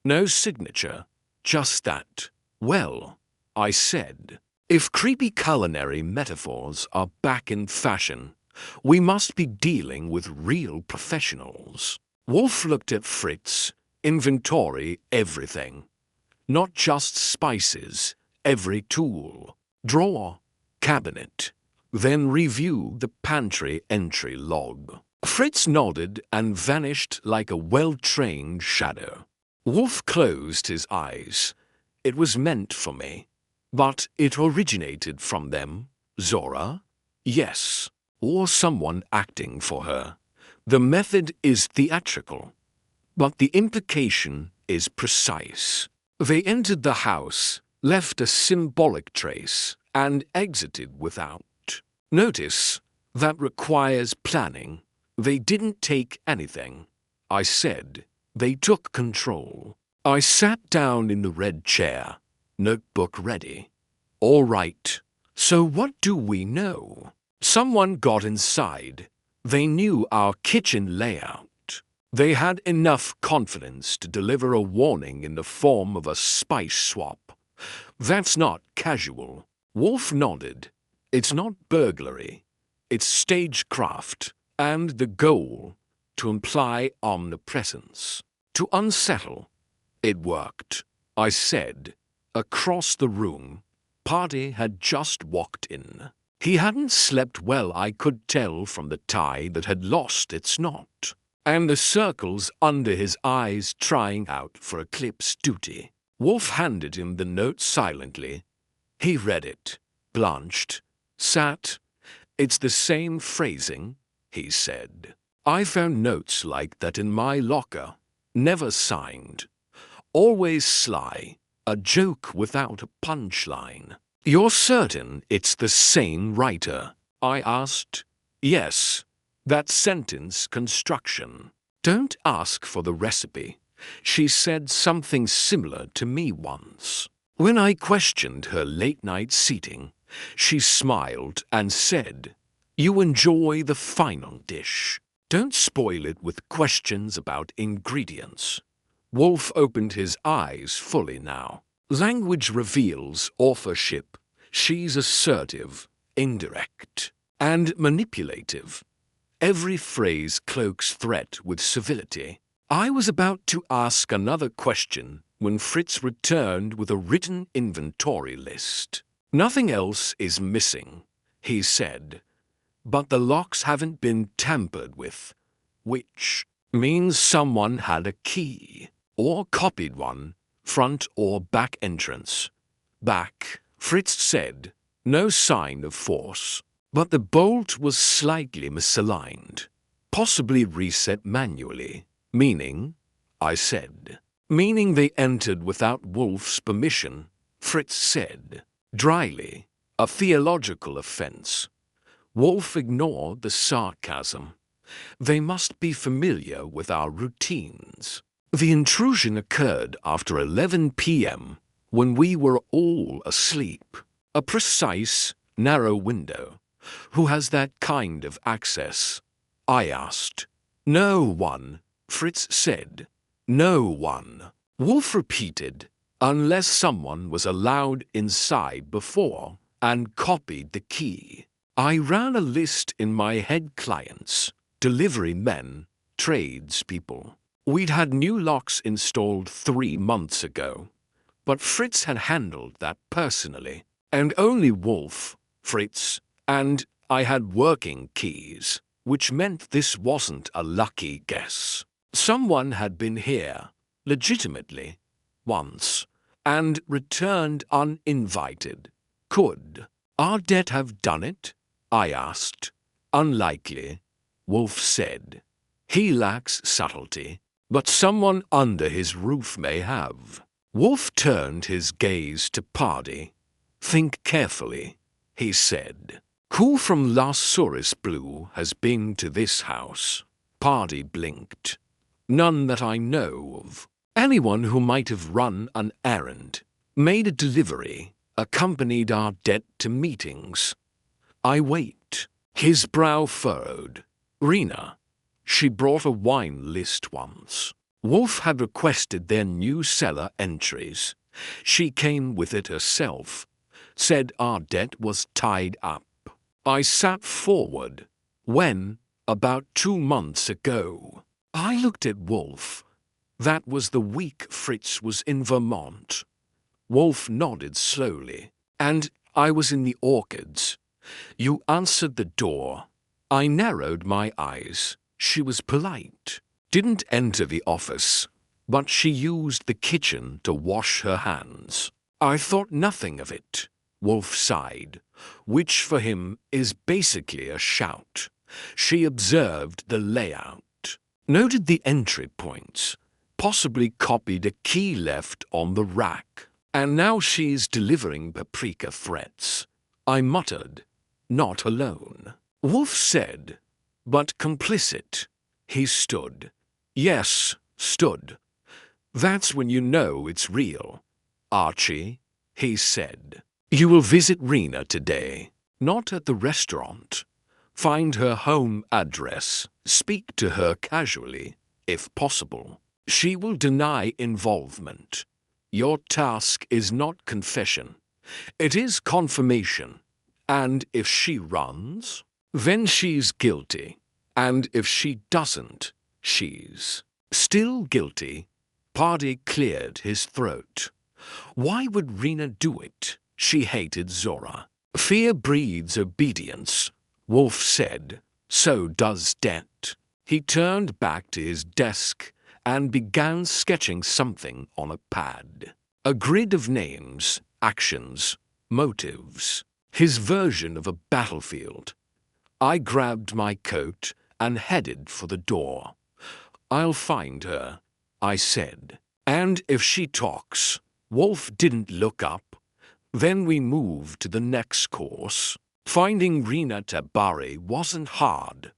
No signature, just that." "Well," I said, "if creepy culinary metaphors are back in fashion, we must be dealing with real professionals." Wolfe looked at Fritz. "Inventory everything. Not just spices, every tool, drawer, cabinet. Then review the pantry entry log." Fritz nodded and vanished like a well-trained shadow. Wolfe closed his eyes. It was meant for me. But it originated from them. Zora? Yes. Or someone acting for her. The method is theatrical, but the implication is precise. They entered the house, left a symbolic trace, and exited without. Notice, that requires planning. They didn't take anything. I said, they took control. I sat down in the red chair, notebook ready. All right, so what do we know? Someone got inside. They knew our kitchen layout. They had enough confidence to deliver a warning in the form of a spice swap. That's not casual. Wolfe nodded. It's not burglary. It's stagecraft, and the goal, to imply omnipresence, to unsettle. It worked, I said. Across the room, Party had just walked in. He hadn't slept well, I could tell from the tie that had lost its knot, and the circles under his eyes trying out for eclipse duty. Wolfe handed him the note silently. He read it, blanched, sat. "It's the same phrasing," he said. "I found notes like that in my locker, never signed. Always sly, a joke without a punchline." "You're certain it's the same writer?" I asked. "Yes, that sentence construction. Don't ask for the recipe. She said something similar to me once. When I questioned her late-night seating, she smiled and said, 'You enjoy the final dish. Don't spoil it with questions about ingredients.'" Wolfe opened his eyes fully now. Language reveals authorship. She's assertive, indirect, and manipulative. Every phrase cloaks threat with civility. I was about to ask another question when Fritz returned with a written inventory list. "Nothing else is missing," he said, "but the locks haven't been tampered with, which means someone had a key, or copied one, front or back entrance." "Back," Fritz said. "No sign of force, but the bolt was slightly misaligned, possibly reset manually." "Meaning?" I said. "Meaning they entered without Wolfe's permission," Fritz said, dryly. "A theological offense." Wolfe ignored the sarcasm. "They must be familiar with our routines." The intrusion occurred after 11 p.m. when we were all asleep. A precise, narrow window. Who has that kind of access? I asked. No one, Fritz said. No one. Wolfe repeated, unless someone was allowed inside before and copied the key. I ran a list in my head: clients, delivery men, tradespeople. We'd had new locks installed 3 months ago, but Fritz had handled that personally, and only Wolfe, Fritz, and I had working keys, which meant this wasn't a lucky guess. Someone had been here, legitimately, once, and returned uninvited. Could Ardet have done it? I asked. Unlikely, Wolfe said. He lacks subtlety, but someone under his roof may have. Wolfe turned his gaze to Pardy. Think carefully, he said. Who from Las Suris Blue has been to this house? Pardy blinked. None that I know of. Anyone who might have run an errand, made a delivery, accompanied Ardet to meetings. I wait. His brow furrowed. Rena. She brought a wine list once. Wolfe had requested their new cellar entries. She came with it herself. Said Ardet was tied up. I sat forward. When? About 2 months ago. I looked at Wolfe. That was the week Fritz was in Vermont. Wolfe nodded slowly. And I was in the orchards. You answered the door. I narrowed my eyes. She was polite. Didn't enter the office, but she used the kitchen to wash her hands. I thought nothing of it. Wolfe sighed, which for him is basically a shout. She observed the layout, noted the entry points, possibly copied a key left on the rack, and now she's delivering paprika threats. I muttered, not alone. Wolfe said, but complicit. He stood. Yes, stood. That's when you know it's real. Archie, he said. You will visit Rena today, not at the restaurant. Find her home address, speak to her casually, if possible. She will deny involvement. Your task is not confession. It is confirmation. And if she runs, then she's guilty. And if she doesn't, she's still guilty. Pardy cleared his throat. Why would Rena do it? She hated Zora. Fear breeds obedience, Wolfe said. So does debt. He turned back to his desk and began sketching something on a pad. A grid of names, actions, motives. His version of a battlefield. I grabbed my coat and headed for the door. I'll find her, I said. And if she talks. Wolfe didn't look up. Then we moved to the next course. Finding Rena Tabari wasn't hard.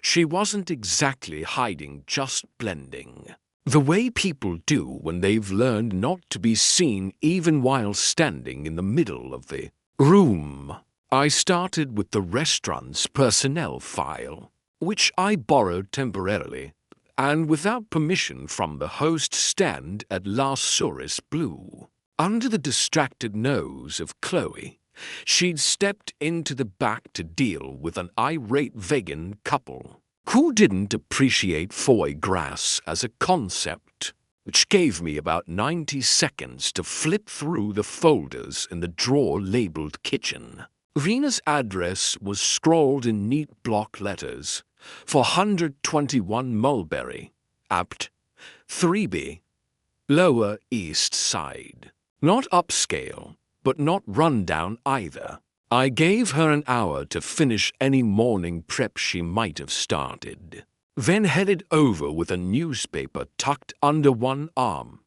She wasn't exactly hiding, just blending. The way people do when they've learned not to be seen even while standing in the middle of the room. I started with the restaurant's personnel file, which I borrowed temporarily and without permission from the host stand at Las Suris Blue. Under the distracted nose of Chloe, she'd stepped into the back to deal with an irate vegan couple who didn't appreciate foie gras as a concept, which gave me about 90 seconds to flip through the folders in the drawer labeled kitchen. Rena's address was scrawled in neat block letters for 121 Mulberry, Apt, 3B, Lower East Side. Not upscale, but not rundown either. I gave her an hour to finish any morning prep she might have started, then headed over with a newspaper tucked under one arm,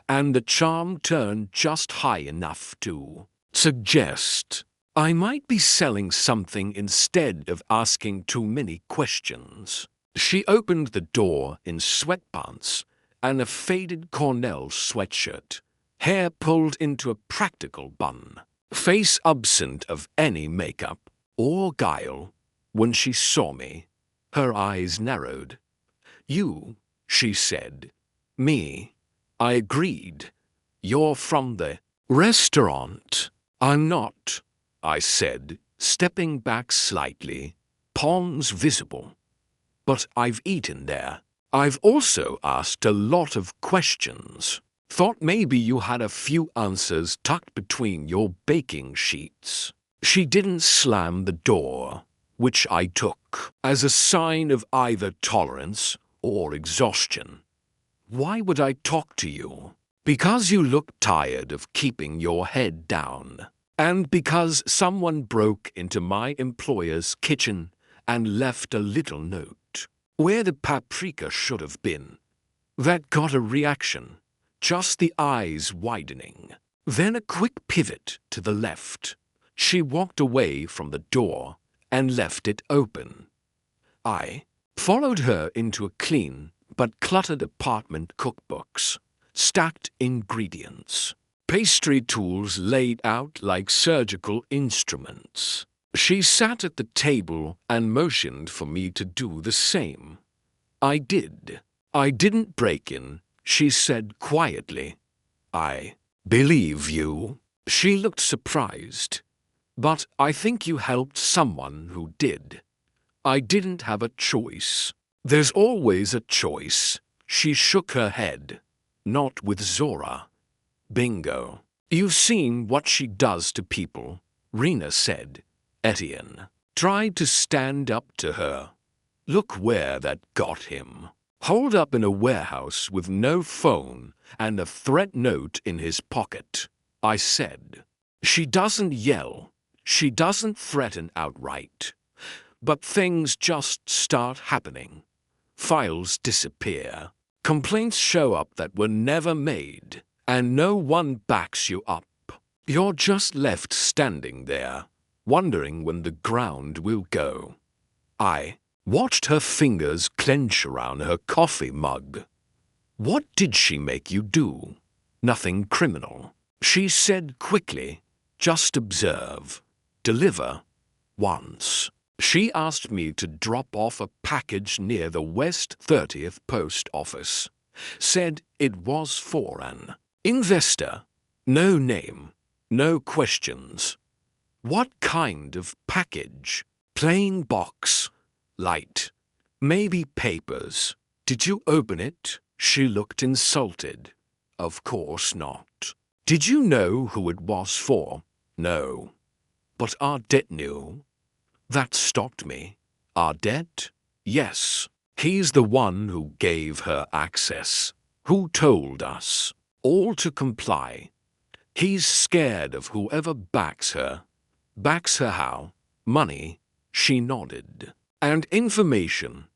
and the charm turned just high enough to suggest I might be selling something instead of asking too many questions. She opened the door in sweatpants and a faded Cornell sweatshirt, hair pulled into a practical bun, face absent of any makeup or guile. When she saw me, her eyes narrowed. "You," she said. "Me." I agreed. "You're from the restaurant." "I'm not," I said, stepping back slightly, palms visible. "But I've eaten there. I've also asked a lot of questions. Thought maybe you had a few answers tucked between your baking sheets." She didn't slam the door, which I took as a sign of either tolerance or exhaustion. "Why would I talk to you?" "Because you look tired of keeping your head down. And because someone broke into my employer's kitchen and left a little note where the paprika should have been. That got a reaction, just the eyes widening. Then a quick pivot to the left. She walked away from the door and left it open. I followed her into a clean but cluttered apartment. Cookbooks, stacked ingredients, pastry tools laid out like surgical instruments. She sat at the table and motioned for me to do the same. I did. "I didn't break in," she said quietly. "I believe you." She looked surprised. "But I think you helped someone who did." "I didn't have a choice." "There's always a choice." She shook her head. "Not with Zora." "Bingo. You've seen what she does to people," Rena said. Etienne tried to stand up to her. "Look where that got him. Holed up in a warehouse with no phone and a threat note in his pocket." I said. "She doesn't yell. She doesn't threaten outright. But things just start happening. Files disappear. Complaints show up that were never made, and no one backs you up. You're just left standing there, wondering when the ground will go." I watched her fingers clench around her coffee mug. "What did she make you do?" "Nothing criminal," she said quickly. "Just observe. Deliver. Once. She asked me to drop off a package near the West 30th Post Office. Said it was for an investor. No name. No questions." "What kind of package?" "Plain box. Light. Maybe papers." "Did you open it?" She looked insulted. "Of course not." "Did you know who it was for?" "No." "But Ardet knew." That stopped me. "Ardet?" "Yes. He's the one who gave her access, who told us all to comply. He's scared of whoever backs her." "Backs her how?" "Money." She nodded. "And information."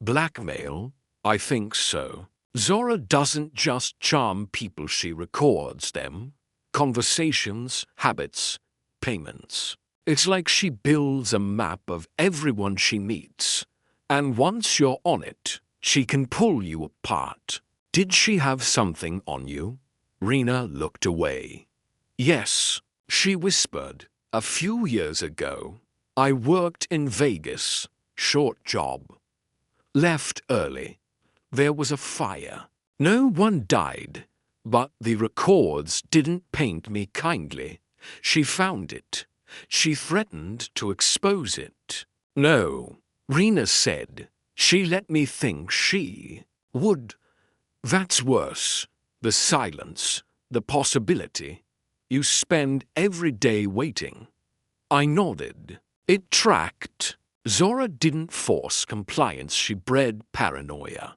"Blackmail?" "I think so. Zora doesn't just charm people, she records them. Conversations, habits, payments. It's like she builds a map of everyone she meets. And once you're on it, she can pull you apart." "Did she have something on you?" Rena looked away. "Yes," she whispered. "A few years ago, I worked in Vegas. Short job. Left early. There was a fire. No one died, but the records didn't paint me kindly. She found it. She threatened to expose it." "No," Rena said. "She let me think she would." "That's worse. The silence, the possibility. You spend every day waiting." I nodded. It tracked. Zora didn't force compliance, she bred paranoia.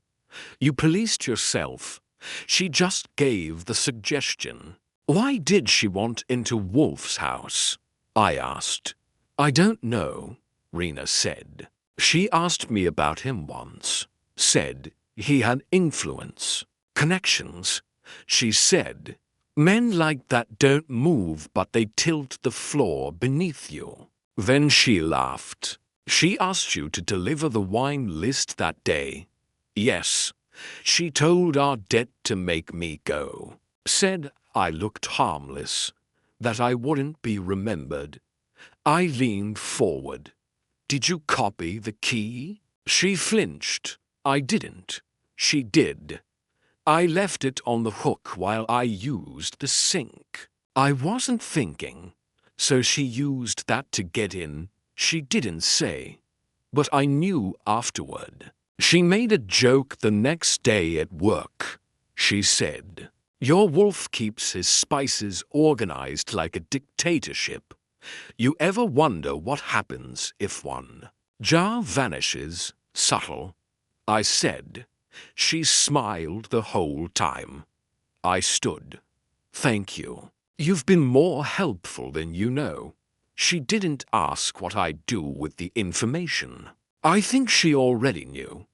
You policed yourself. She just gave the suggestion. "Why did she want into Wolfe's house?" I asked. "I don't know," Rena said. "She asked me about him once. Said he had influence, connections. She said, 'Men like that don't move, but they tilt the floor beneath you.' Then she laughed. She asked you to deliver the wine list that day." "Yes. She told Ardette to make me go. Said I looked harmless, that I wouldn't be remembered. I leaned forward. Did you copy the key? She flinched. I didn't. She did. I left it on the hook while I used the sink. I wasn't thinking, so she used that to get in. She didn't say, but I knew afterward. She made a joke the next day at work. She said, "Your Wolfe keeps his spices organized like a dictatorship. You ever wonder what happens if one jar vanishes, subtle?" I said. She smiled the whole time. I stood. "Thank you. You've been more helpful than you know." She didn't ask what I'd do with the information. I think she already knew.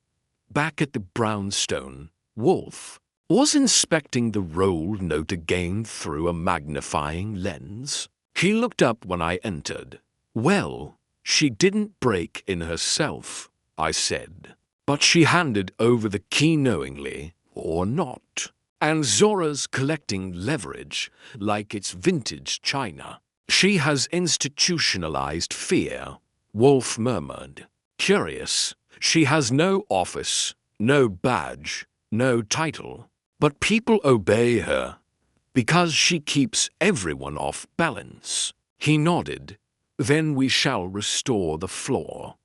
Back at the brownstone, Wolfe was inspecting the rolled note again through a magnifying lens. He looked up when I entered. "Well, she didn't break in herself," I said. "But she handed over the key knowingly, or not. And Zora's collecting leverage like it's vintage china." "She has institutionalized fear," Wolfe murmured. "Curious. She has no office, no badge, no title. But people obey her because she keeps everyone off balance." He nodded. "Then we shall restore the floor."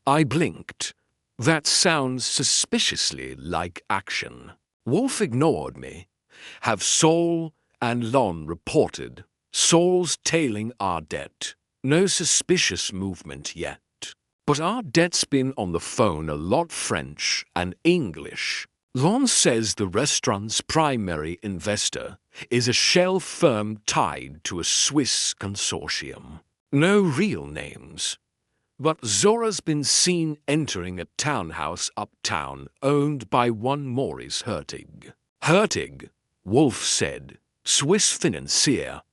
I blinked. That sounds suspiciously like action. Wolfe ignored me. "Have Saul and Lon reported. Saul's tailing Ardette. No suspicious movement yet. But Ardette's been on the phone a lot French and English. Lon says the restaurant's primary investor is a shell firm tied to a Swiss consortium. No real names. But Zora's been seen entering a townhouse uptown owned by one Maurice Hertig. Hertig, Wolfe said, Swiss financier,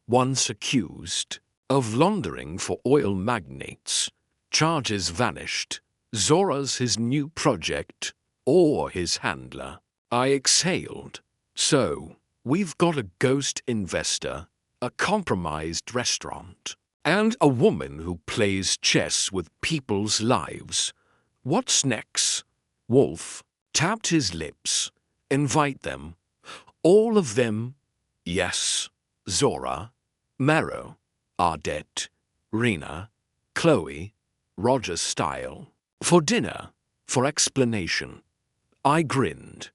once accused of laundering for oil magnates. Charges vanished. Zora's his new project, or his handler. I exhaled. So, we've got a ghost investor, a compromised restaurant, and a woman who plays chess with people's lives. What's next? Wolfe tapped his lips. Invite them. All of them. Yes. Zora, Mero, Ardette, Rena, Chloe, Roger Style. For dinner, for explanation. I grinned.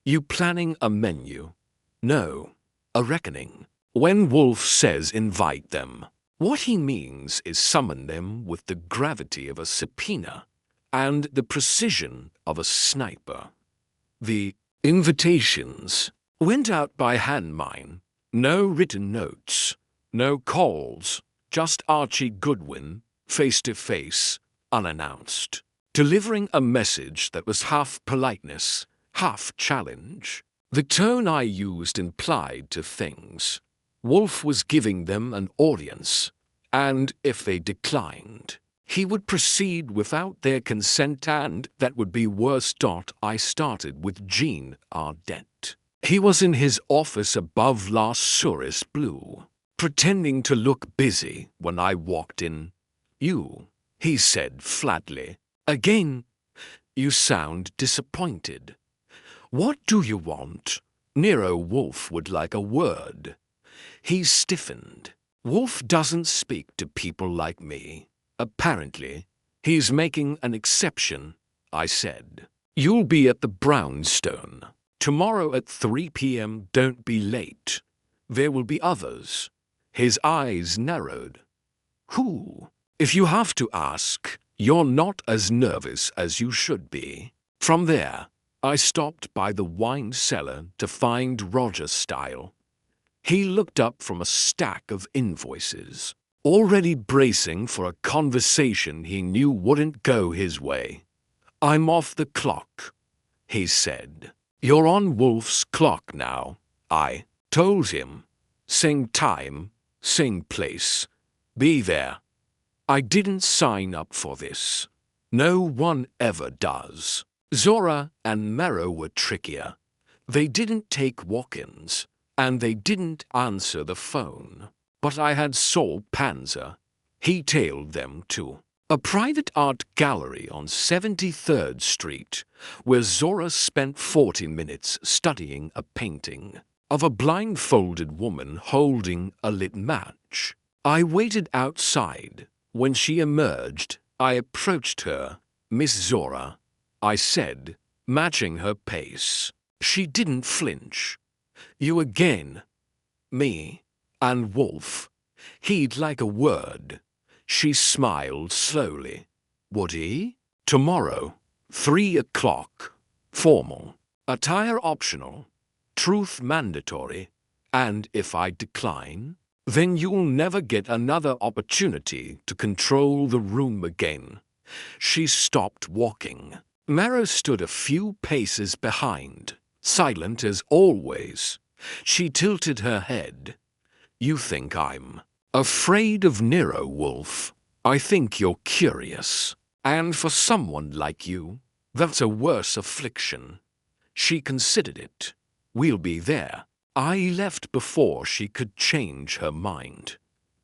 You planning a menu? No, a reckoning. When Wolfe says invite them, what he means is summon them with the gravity of a subpoena and the precision of a sniper. The invitations went out by handmine. No written notes, no calls, just Archie Goodwin, face to face, unannounced, delivering a message that was half politeness, half challenge. The tone I used implied to things. Wolfe was giving them an audience, and if they declined, he would proceed without their consent, and that would be worse. I started with Jean Ardette. He was in his office above La Souris Blue, pretending to look busy when I walked in. "You," he said flatly. "Again, you sound disappointed. What do you want?" Nero Wolfe would like a word. He stiffened. "Wolfe doesn't speak to people like me. Apparently, he's making an exception," I said. "You'll be at the brownstone. Tomorrow at 3 p.m. Don't be late. There will be others." His eyes narrowed. "Who?" "If you have to ask, you're not as nervous as you should be." From there, I stopped by the wine cellar to find Roger Style. He looked up from a stack of invoices, already bracing for a conversation he knew wouldn't go his way. "I'm off the clock," he said. "You're on Wolfe's clock now," I told him. "Same time, same place. Be there." I didn't sign up for this. No one ever does. Zora and Nero were trickier. They didn't take walk-ins, and they didn't answer the phone. But I had Saul Panzer. He tailed them to a private art gallery on 73rd Street, where Zora spent 40 minutes studying a painting of a blindfolded woman holding a lit match. I waited outside. When she emerged, I approached her. "Miss Zora," I said, matching her pace. She didn't flinch. "You again?" "Me?" And Wolfe. He'd like a word. She smiled slowly. "Would he?" "Tomorrow, 3 o'clock. Formal. Attire optional. Truth mandatory. And if I decline, then you'll never get another opportunity to control the room again." She stopped walking. Nero stood a few paces behind, silent as always. She tilted her head. "You think I'm afraid of Nero Wolfe? I think you're curious. And for someone like you, that's a worse affliction." She considered it. "We'll be there." I left before she could change her mind.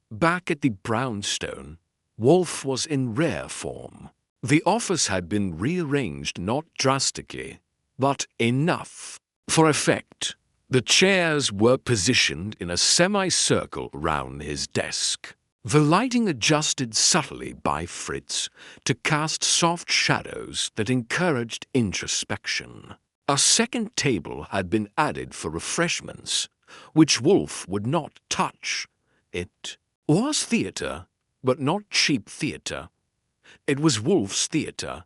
Back at the brownstone, Wolfe was in rare form. The office had been rearranged not drastically, but enough for effect. The chairs were positioned in a semicircle round his desk. The lighting adjusted subtly by Fritz to cast soft shadows that encouraged introspection. A second table had been added for refreshments, which Wolfe would not touch. It was theatre, but not cheap theatre. It was Wolfe's theatre.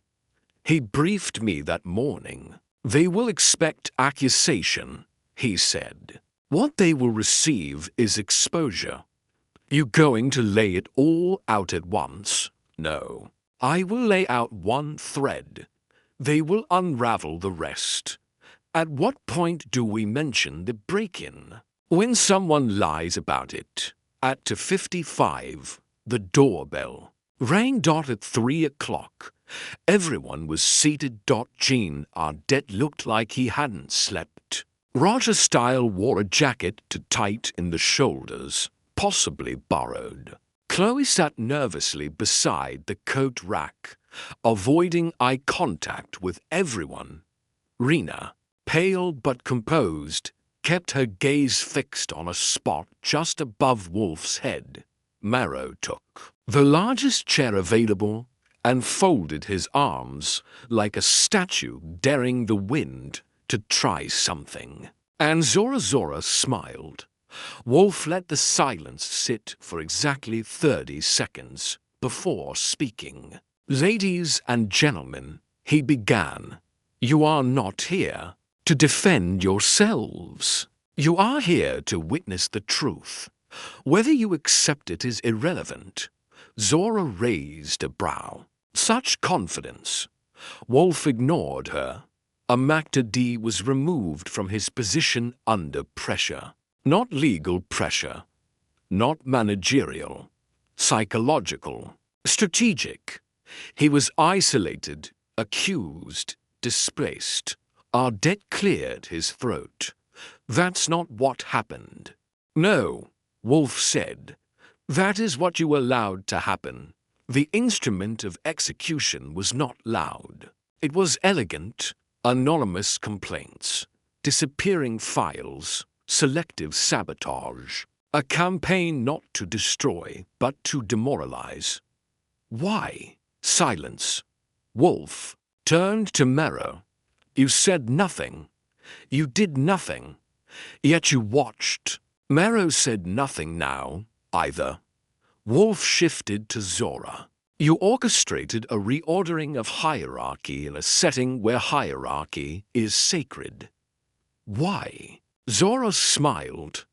He briefed me that morning. "They will expect accusation," he said. "What they will receive is exposure. You going to lay it all out at once? No. I will lay out one thread. They will unravel the rest. At what point do we mention the break-in? When someone lies about it. At 2:55, the doorbell rang. At 3 o'clock, everyone was seated. Jean Ardette looked like he hadn't slept. Roger Style wore a jacket too tight in the shoulders, possibly borrowed. Chloe sat nervously beside the coat rack, avoiding eye contact with everyone. Rena, pale but composed, kept her gaze fixed on a spot just above Wolfe's head. Nero took the largest chair available and folded his arms like a statue daring the wind to try something. And Zora smiled. Wolfe let the silence sit for exactly 30 seconds before speaking. "Ladies and gentlemen," he began, "you are not here to defend yourselves. You are here to witness the truth. Whether you accept it is irrelevant." Zora raised a brow. Such confidence. Wolfe ignored her. Amacta was removed from his position under pressure. Not legal pressure. Not managerial. Psychological. Strategic. He was isolated, accused, displaced. Ardette cleared his throat. "That's not what happened." "No," Wolfe said. "That is what you allowed to happen. The instrument of execution was not loud. It was elegant, anonymous complaints, disappearing files, selective sabotage. A campaign not to destroy, but to demoralize." "Why?" Silence. Wolfe turned to Nero. "You said nothing. You did nothing. Yet you watched." Nero said nothing now, either. Wolfe shifted to Zora. "You orchestrated a reordering of hierarchy in a setting where hierarchy is sacred." "Why?" Zora smiled.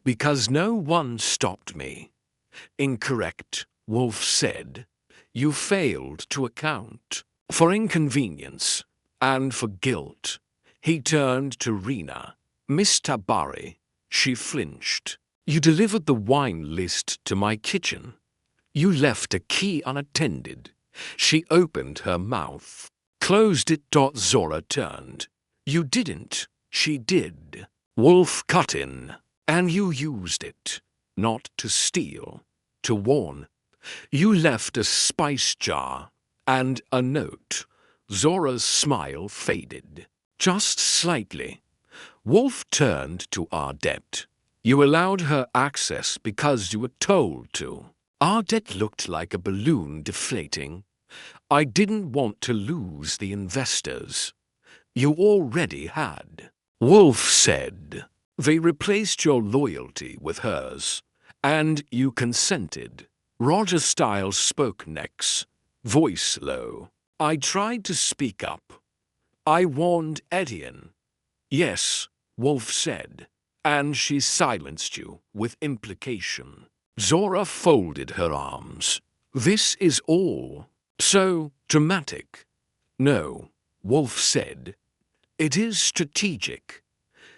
"Because no one stopped me." "Incorrect," Wolfe said. "You failed to account for inconvenience and for guilt." He turned to Rena. "Miss Tabari." She flinched. "You delivered the wine list to my kitchen. You left a key unattended." She opened her mouth. closed it. Zora turned. You didn't. She did. Wolfe cut in. And you used it. Not to steal. To warn. You left a spice jar. And a note. Zora's smile faded. Just slightly. Wolfe turned to Ardette. You allowed her access because you were told to. Ardette looked like a balloon deflating. I didn't want to lose the investors. You already had. Wolfe said. They replaced your loyalty with hers. And you consented. Roger Stiles spoke next, voice low. I tried to speak up. I warned Etienne. Yes, Wolfe said. And she silenced you with implication. Zora folded her arms. This is all so dramatic. No, Wolfe said. It is strategic.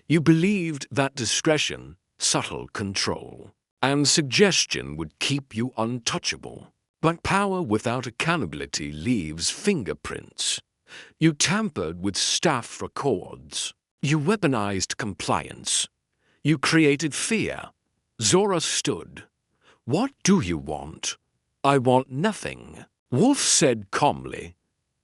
You believed that discretion, subtle control, and suggestion would keep you untouchable. But power without accountability leaves fingerprints. You tampered with staff records. You weaponized compliance. You created fear. Zora stood. What do you want? I want nothing. Wolfe said calmly,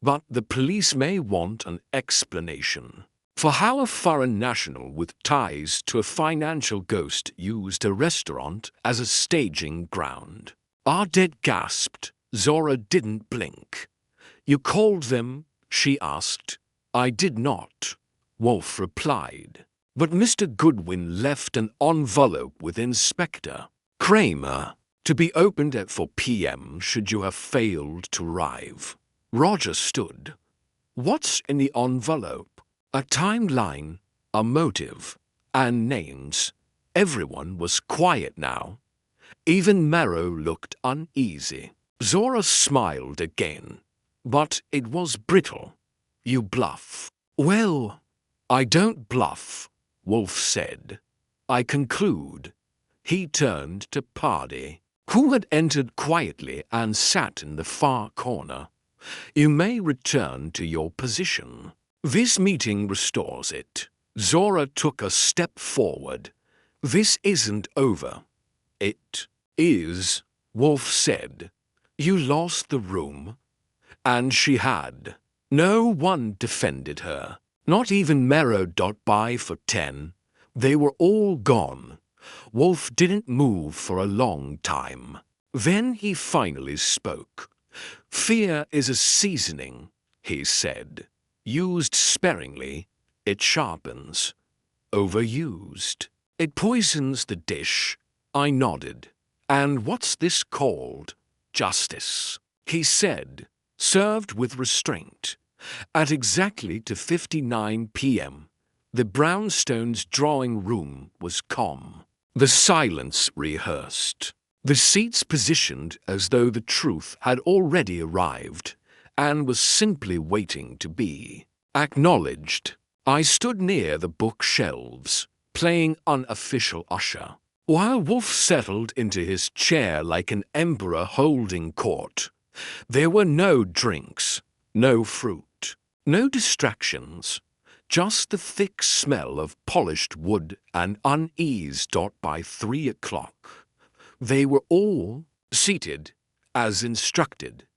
but the police may want an explanation for how a foreign national with ties to a financial ghost used a restaurant as a staging ground. Ardette gasped. Zora didn't blink. You called them? She asked. I did not, Wolfe replied. But Mr. Goodwin left an envelope with Inspector Kramer to be opened at 4 p.m. should you have failed to arrive. Roger stood. What's in the envelope? A timeline, a motive, and names. Everyone was quiet now. Even Marrow looked uneasy. Zora smiled again, but it was brittle. You bluff. Well, I don't bluff, Wolfe said. I conclude. He turned to Pardee, who had entered quietly and sat in the far corner. You may return to your position. This meeting restores it. Zora took a step forward. This isn't over. It is, Wolfe said. You lost the room. And she had. No one defended her. Not even Marrow. By for 10. They were all gone. Wolfe didn't move for a long time. Then he finally spoke. Fear is a seasoning, he said. Used sparingly, it sharpens. Overused, it poisons the dish. I nodded. And what's this called? Justice, he said, served with restraint. At exactly 2:59 p.m., the Brownstones' drawing room was calm. The silence rehearsed. The seats positioned as though the truth had already arrived and was simply waiting to be acknowledged. I stood near the bookshelves, playing unofficial usher, while Wolfe settled into his chair like an emperor holding court. There were no drinks, no fruit, no distractions, just the thick smell of polished wood and unease. By 3 o'clock. They were all seated, as instructed.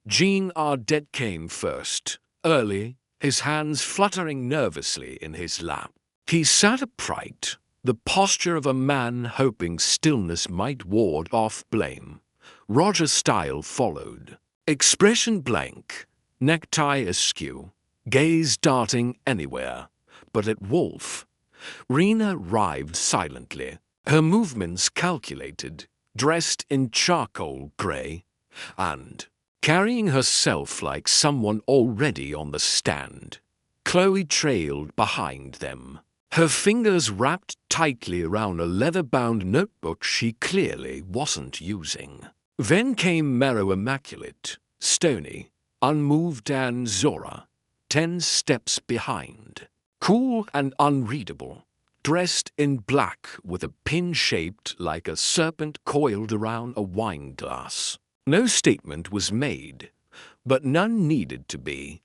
Jean Ardette came first, early, his hands fluttering nervously in his lap. He sat upright, the posture of a man hoping stillness might ward off blame. Roger Stiles followed, expression blank, necktie askew, gaze darting anywhere, but at Wolfe. Rena arrived silently, her movements calculated, dressed in charcoal grey, and carrying herself like someone already on the stand. Chloe trailed behind them, her fingers wrapped tightly around a leather-bound notebook she clearly wasn't using. Then came Marrow, immaculate, stony, unmoved, and Zora, 10 steps behind, cool and unreadable, dressed in black with a pin shaped like a serpent coiled around a wine glass. No statement was made, but none needed to be.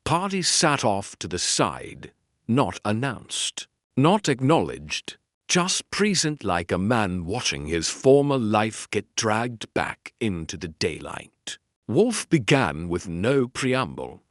Party sat off to the side, not announced, not acknowledged, just present like a man watching his former life get dragged back into the daylight. Wolfe began with no preamble.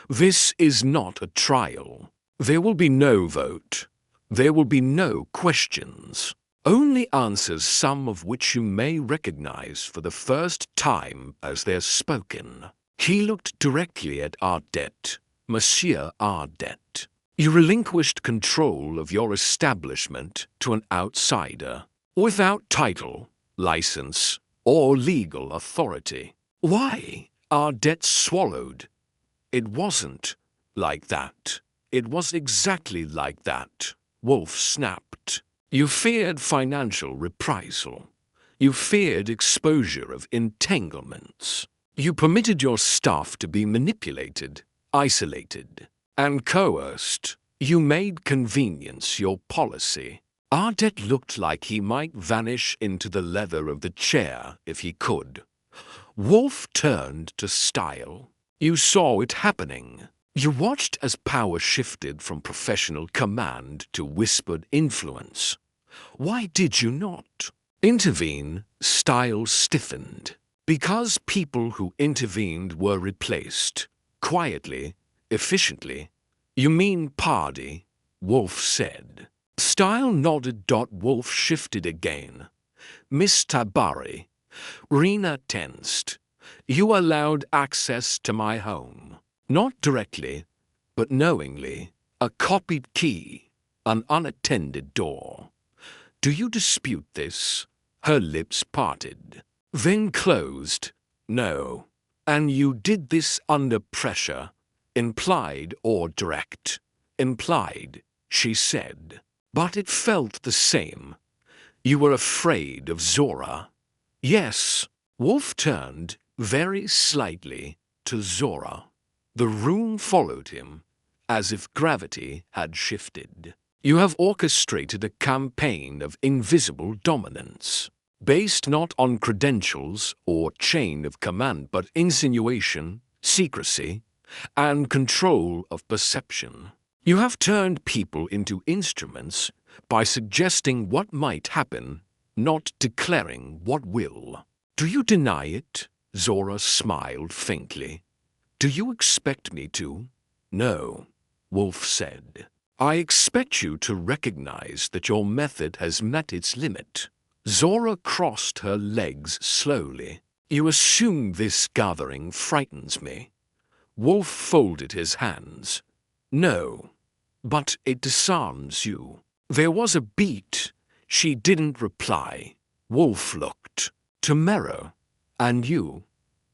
This is not a trial. There will be no vote. There will be no questions. Only answers, some of which you may recognize for the first time as they're spoken. He looked directly at Ardet, Monsieur Ardet. You relinquished control of your establishment to an outsider, without title, license, or legal authority. Why? Ardet swallowed. It wasn't like that. It was exactly like that, Wolfe snapped. You feared financial reprisal. You feared exposure of entanglements. You permitted your staff to be manipulated, isolated, and coerced. You made convenience your policy. Ardet looked like he might vanish into the leather of the chair if he could. Wolfe turned to Style. You saw it happening. You watched as power shifted from professional command to whispered influence. Why did you not intervene? Style stiffened. Because people who intervened were replaced. Quietly, efficiently. You mean Party? Wolfe said. Style nodded. Wolfe shifted again. Miss Tabari. Rena tensed. You allowed access to my home. Not directly, but knowingly. A copied key. An unattended door. Do you dispute this? Her lips parted, then closed. No. And you did this under pressure. Implied or direct? Implied, she said. But it felt the same. You were afraid of Zora. Yes. Wolfe turned, very slightly, to Zora. The room followed him, as if gravity had shifted. You have orchestrated a campaign of invisible dominance, based not on credentials or chain of command, but insinuation, secrecy, and control of perception. You have turned people into instruments by suggesting what might happen, not declaring what will. Do you deny it? Zora smiled faintly. Do you expect me to? No, Wolfe said. I expect you to recognize that your method has met its limit. Zora crossed her legs slowly. You assume this gathering frightens me. Wolfe folded his hands. No, but it disarms you. There was a beat. She didn't reply. Wolfe looked. To Nero. And you?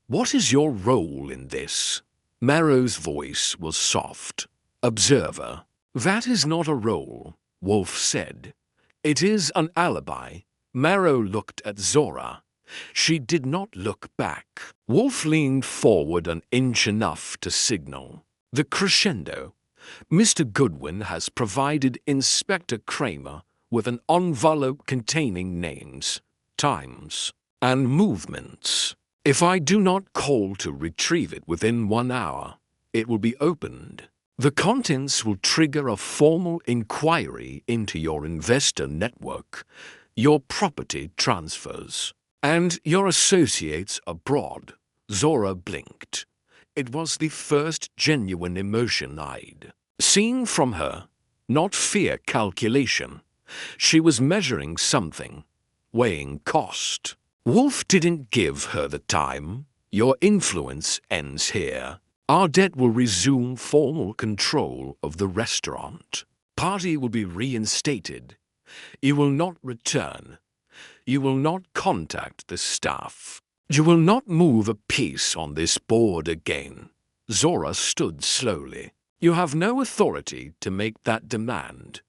What is your role in this? Nero's voice was soft. Observer. That is not a role, Wolfe said. It is an alibi. Nero looked at Zora. She did not look back. Wolfe leaned forward an inch, enough to signal. The crescendo. Mr. Goodwin has provided Inspector Kramer with an envelope containing names, times, and movements. If I do not call to retrieve it within 1 hour, it will be opened. The contents will trigger a formal inquiry into your investor network, your property transfers, and your associates abroad. Zora blinked. It was the first genuine emotion I'd seen from her, not fear, calculation. She was measuring something, weighing cost. Wolfe didn't give her the time. Your influence ends here. Ardet will resume formal control of the restaurant. Party will be reinstated. You will not return. You will not contact the staff. You will not move a piece on this board again. Zora stood slowly. You have no authority to make that demand.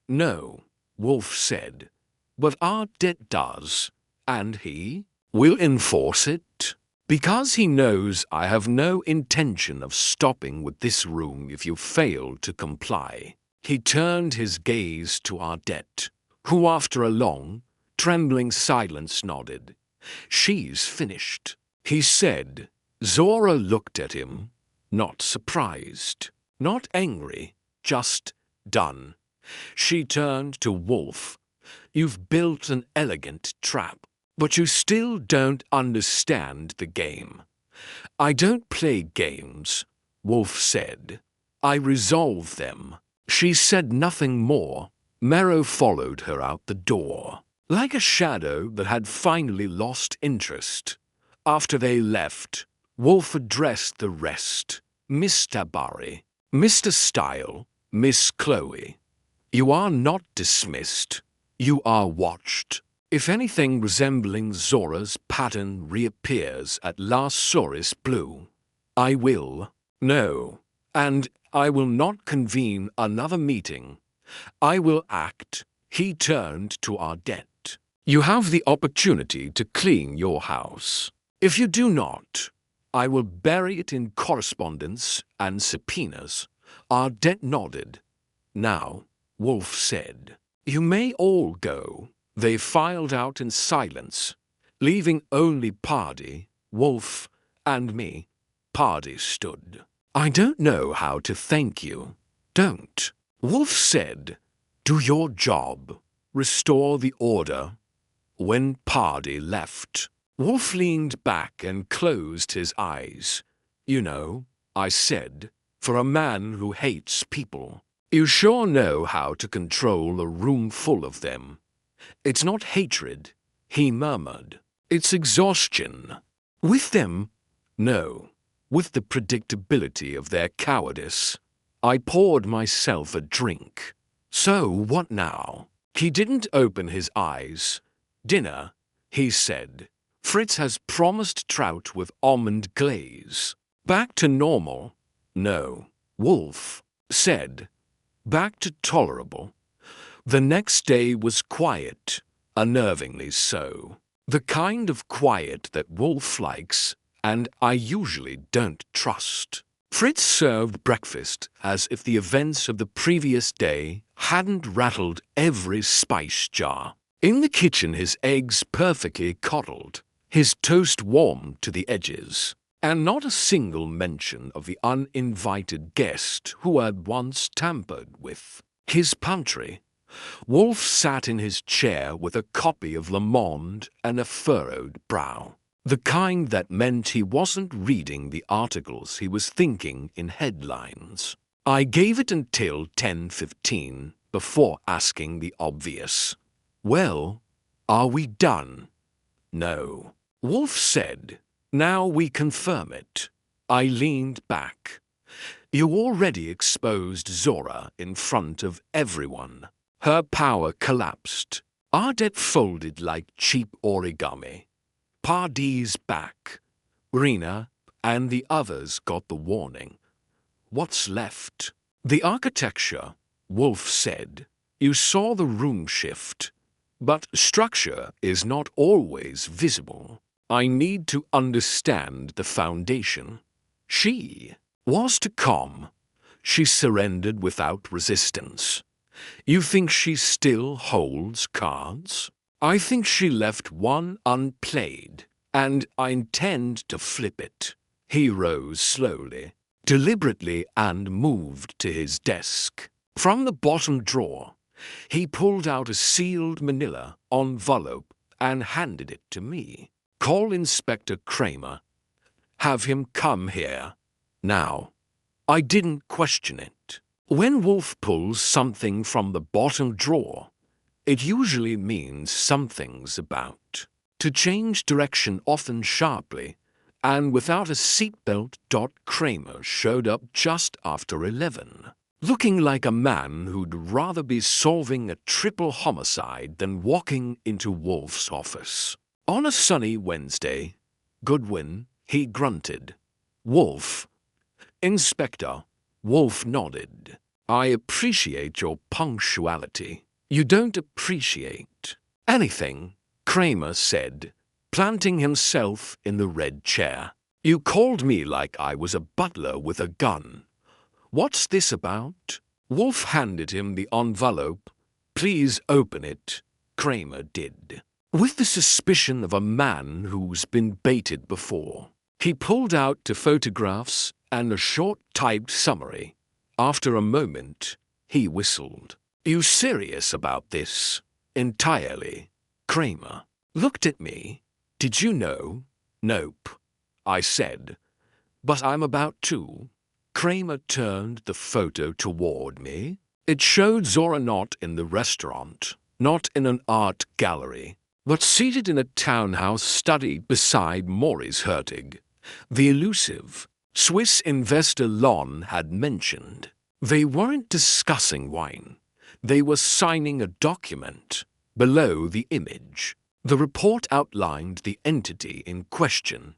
No, Wolfe said. But Ardet does, and he will enforce it. Because he knows I have no intention of stopping with this room if you fail to comply. He turned his gaze to Ardet, who after a long, trembling silence nodded. She's finished, he said. Zora looked at him, not surprised, not angry, just done. She turned to Wolfe. You've built an elegant trap, but you still don't understand the game. I don't play games, Wolfe said. I resolve them. She said nothing more. Nero followed her out the door, like a shadow that had finally lost interest. After they left, Wolfe addressed the rest. Mr. Barry, Mr. Style, Miss Chloe. You are not dismissed. You are watched. If anything resembling Zora's pattern reappears at La Souris Blue, I will know, and I will not convene another meeting. I will act. He turned to Ardette. You have the opportunity to clean your house. If you do not, I will bury it in correspondence and subpoenas. Ardette nodded. Now, Wolfe said, you may all go. They filed out in silence, leaving only Pardee, Wolfe, and me. Pardee stood. I don't know how to thank you. Don't. Wolfe said, do your job. Restore the order. When Pardee left, Wolfe leaned back and closed his eyes. You know, I said, for a man who hates people, you sure know how to control a room full of them. It's not hatred, he murmured. It's exhaustion. With them, no. With the predictability of their cowardice. I poured myself a drink. So what now? He didn't open his eyes. Dinner, he said. Fritz has promised trout with almond glaze. Back to normal? No. Wolfe said. Back to tolerable. The next day was quiet, unnervingly so. The kind of quiet that Wolfe likes, and I usually don't trust. Fritz served breakfast as if the events of the previous day hadn't rattled every spice jar. In the kitchen, his eggs perfectly coddled, his toast warm to the edges, and not a single mention of the uninvited guest who had once tampered with. His pantry. Wolfe sat in his chair with a copy of Le Monde and a furrowed brow. The kind that meant he wasn't reading the articles he was thinking in headlines. I gave it until 10:15 before asking the obvious. Well, are we done? No. Wolfe said. Now we confirm it. I leaned back. You already exposed Zora in front of everyone. Her power collapsed. Ardette folded like cheap origami. Pardee's back. Rena and the others got the warning. What's left? The architecture, Wolfe said. You saw the room shift. But structure is not always visible. I need to understand the foundation. She was to come. She surrendered without resistance. You think she still holds cards? I think she left one unplayed, and I intend to flip it. He rose slowly, deliberately, and moved to his desk. From the bottom drawer, he pulled out a sealed manila envelope and handed it to me. Call Inspector Kramer. Have him come here. Now. I didn't question it. When Wolfe pulls something from the bottom drawer, it usually means something's about to change direction, often sharply, and without a seatbelt. Kramer showed up just after 11, looking like a man who'd rather be solving a triple homicide than walking into Wolfe's office. On a sunny Wednesday, Goodwin, he grunted. Wolfe. Inspector. Wolfe nodded. I appreciate your punctuality. You don't appreciate anything, Kramer said, planting himself in the red chair. You called me like I was a butler with a gun. What's this about? Wolfe handed him the envelope. Please open it. Kramer did. With the suspicion of a man who's been baited before. He pulled out 2 photographs and a short typed summary. After a moment, he whistled. You serious about this? Entirely. Kramer looked at me. Did you know? Nope, I said. But I'm about to. Kramer turned the photo toward me. It showed Zora not in the restaurant, not in an art gallery, but seated in a townhouse study beside Maurice Hertig, the elusive Swiss investor Lon had mentioned. They weren't discussing wine. They were signing a document. Below the image, the report outlined the entity in question.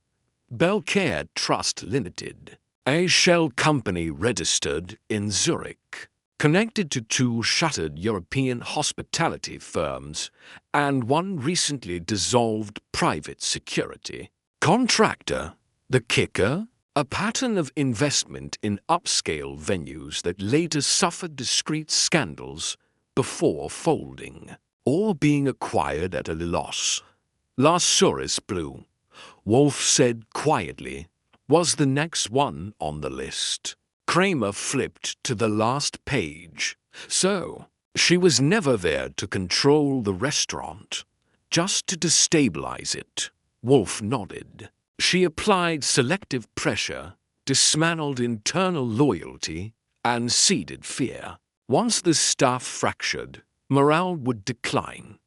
Belcaire Trust Limited, a shell company registered in Zurich, connected to 2 shuttered European hospitality firms and 1 recently dissolved private security contractor. The kicker? A pattern of investment in upscale venues that later suffered discreet scandals before folding or being acquired at a loss. La Souris Bleu, Wolfe said quietly, was the next one on the list. Kramer flipped to the last page. So, she was never there to control the restaurant, just to destabilize it. Wolfe nodded. She applied selective pressure, dismantled internal loyalty, and seeded fear. Once the staff fractured, morale would decline.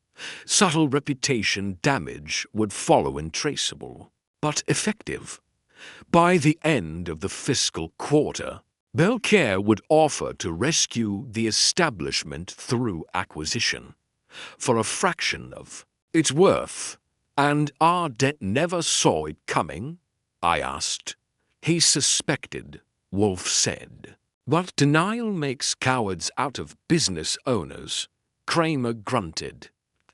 Subtle reputation damage would follow untraceable, but effective. By the end of the fiscal quarter, Belcaire would offer to rescue the establishment through acquisition, for a fraction of its worth. And our debt never saw it coming? I asked. He suspected, Wolfe said. But denial makes cowards out of business owners, Kramer grunted.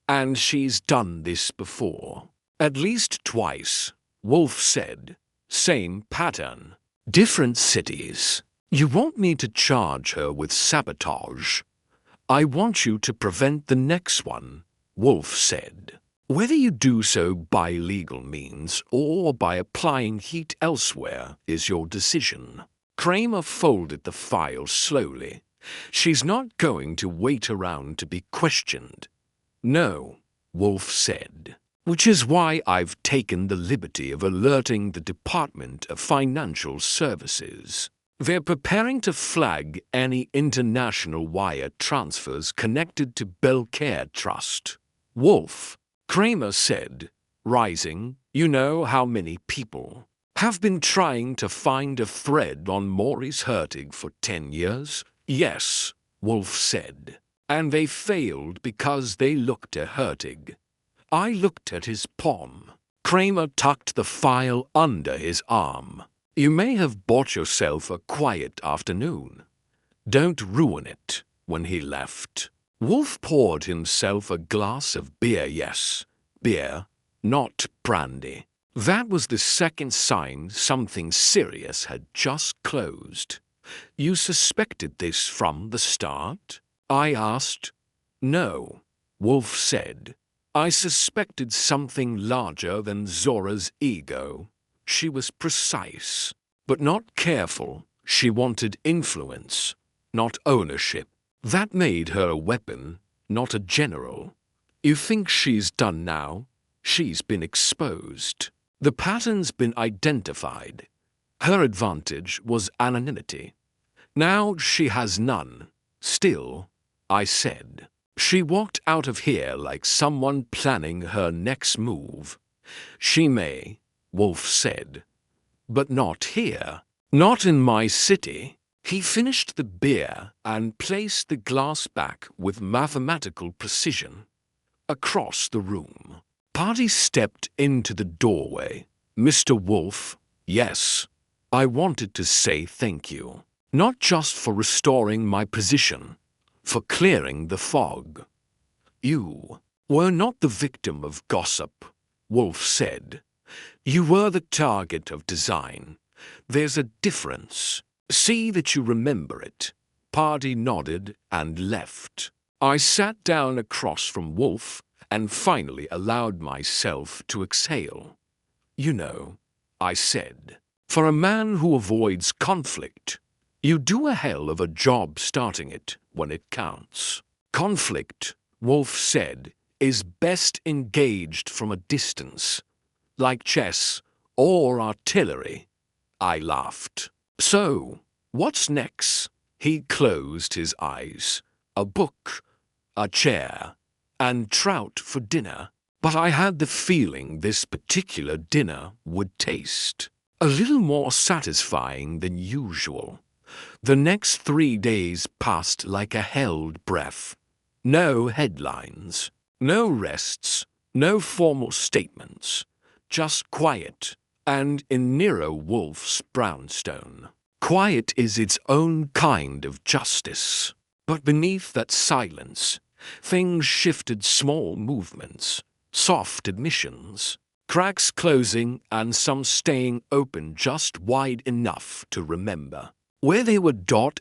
And she's done this before. At least twice, Wolfe said. Same pattern. Different cities. You want me to charge her with sabotage? I want you to prevent the next one, Wolfe said. Whether you do so by legal means or by applying heat elsewhere is your decision. Kramer folded the file slowly. She's not going to wait around to be questioned. No, Wolfe said. Which is why I've taken the liberty of alerting the Department of Financial Services. They're preparing to flag any international wire transfers connected to Belcaire Trust. Wolfe, Kramer said, rising, you know how many people have been trying to find a thread on Maurice Hertig for 10 years? Yes, Wolfe said. And they failed because they looked at Hertig. I looked at his palm. Kramer tucked the file under his arm. You may have bought yourself a quiet afternoon. Don't ruin it. When he left, Wolfe poured himself a glass of beer. Yes, beer, not brandy. That was the second sign something serious had just closed. You suspected this from the start? I asked. No, Wolfe said. I suspected something larger than Zora's ego. She was precise, but not careful. She wanted influence, not ownership. That made her a weapon, not a general. You think she's done now? She's been exposed. The pattern's been identified. Her advantage was anonymity. Now she has none. Still, I said. She walked out of here like someone planning her next move. She may, Wolfe said, but not here. Not in my city. He finished the beer and placed the glass back with mathematical precision. Across the room, Party stepped into the doorway. Mr. Wolfe, yes, I wanted to say thank you. Not just for restoring my position, for clearing the fog. You were not the victim of gossip, Wolfe said. You were the target of design. There's a difference. See that you remember it. Party nodded and left. I sat down across from Wolfe and finally allowed myself to exhale. You know, I said, For a man who avoids conflict, you do a hell of a job starting it when it counts. Conflict, Wolfe said, is best engaged from a distance, like chess or artillery. I laughed. So, what's next? He closed his eyes. A book, a chair, and trout for dinner. But I had the feeling this particular dinner would taste a little more satisfying than usual. The next 3 days passed like a held breath. No headlines, no rests, no formal statements, just quiet, and in Nero Wolfe's brownstone. Quiet is its own kind of justice. But beneath that silence, things shifted, small movements, soft admissions, cracks closing and some staying open just wide enough to remember. Where they were,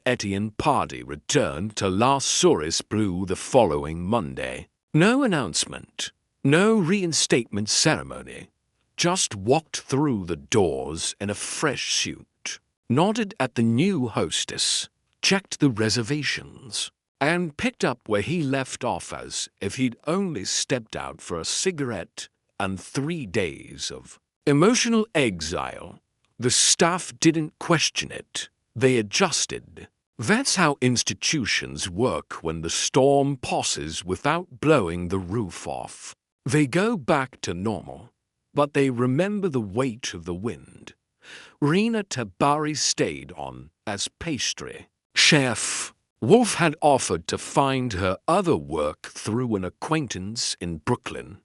Etienne Pardy returned to La Souris Bleu the following Monday. No announcement, no reinstatement ceremony, just walked through the doors in a fresh suit, nodded at the new hostess, checked the reservations, and picked up where he left off as if he'd only stepped out for a cigarette and 3 days of emotional exile. The staff didn't question it. They adjusted. That's how institutions work when the storm passes without blowing the roof off. They go back to normal, but they remember the weight of the wind. Rena Tabari stayed on as pastry chef. Wolfe had offered to find her other work through an acquaintance in Brooklyn,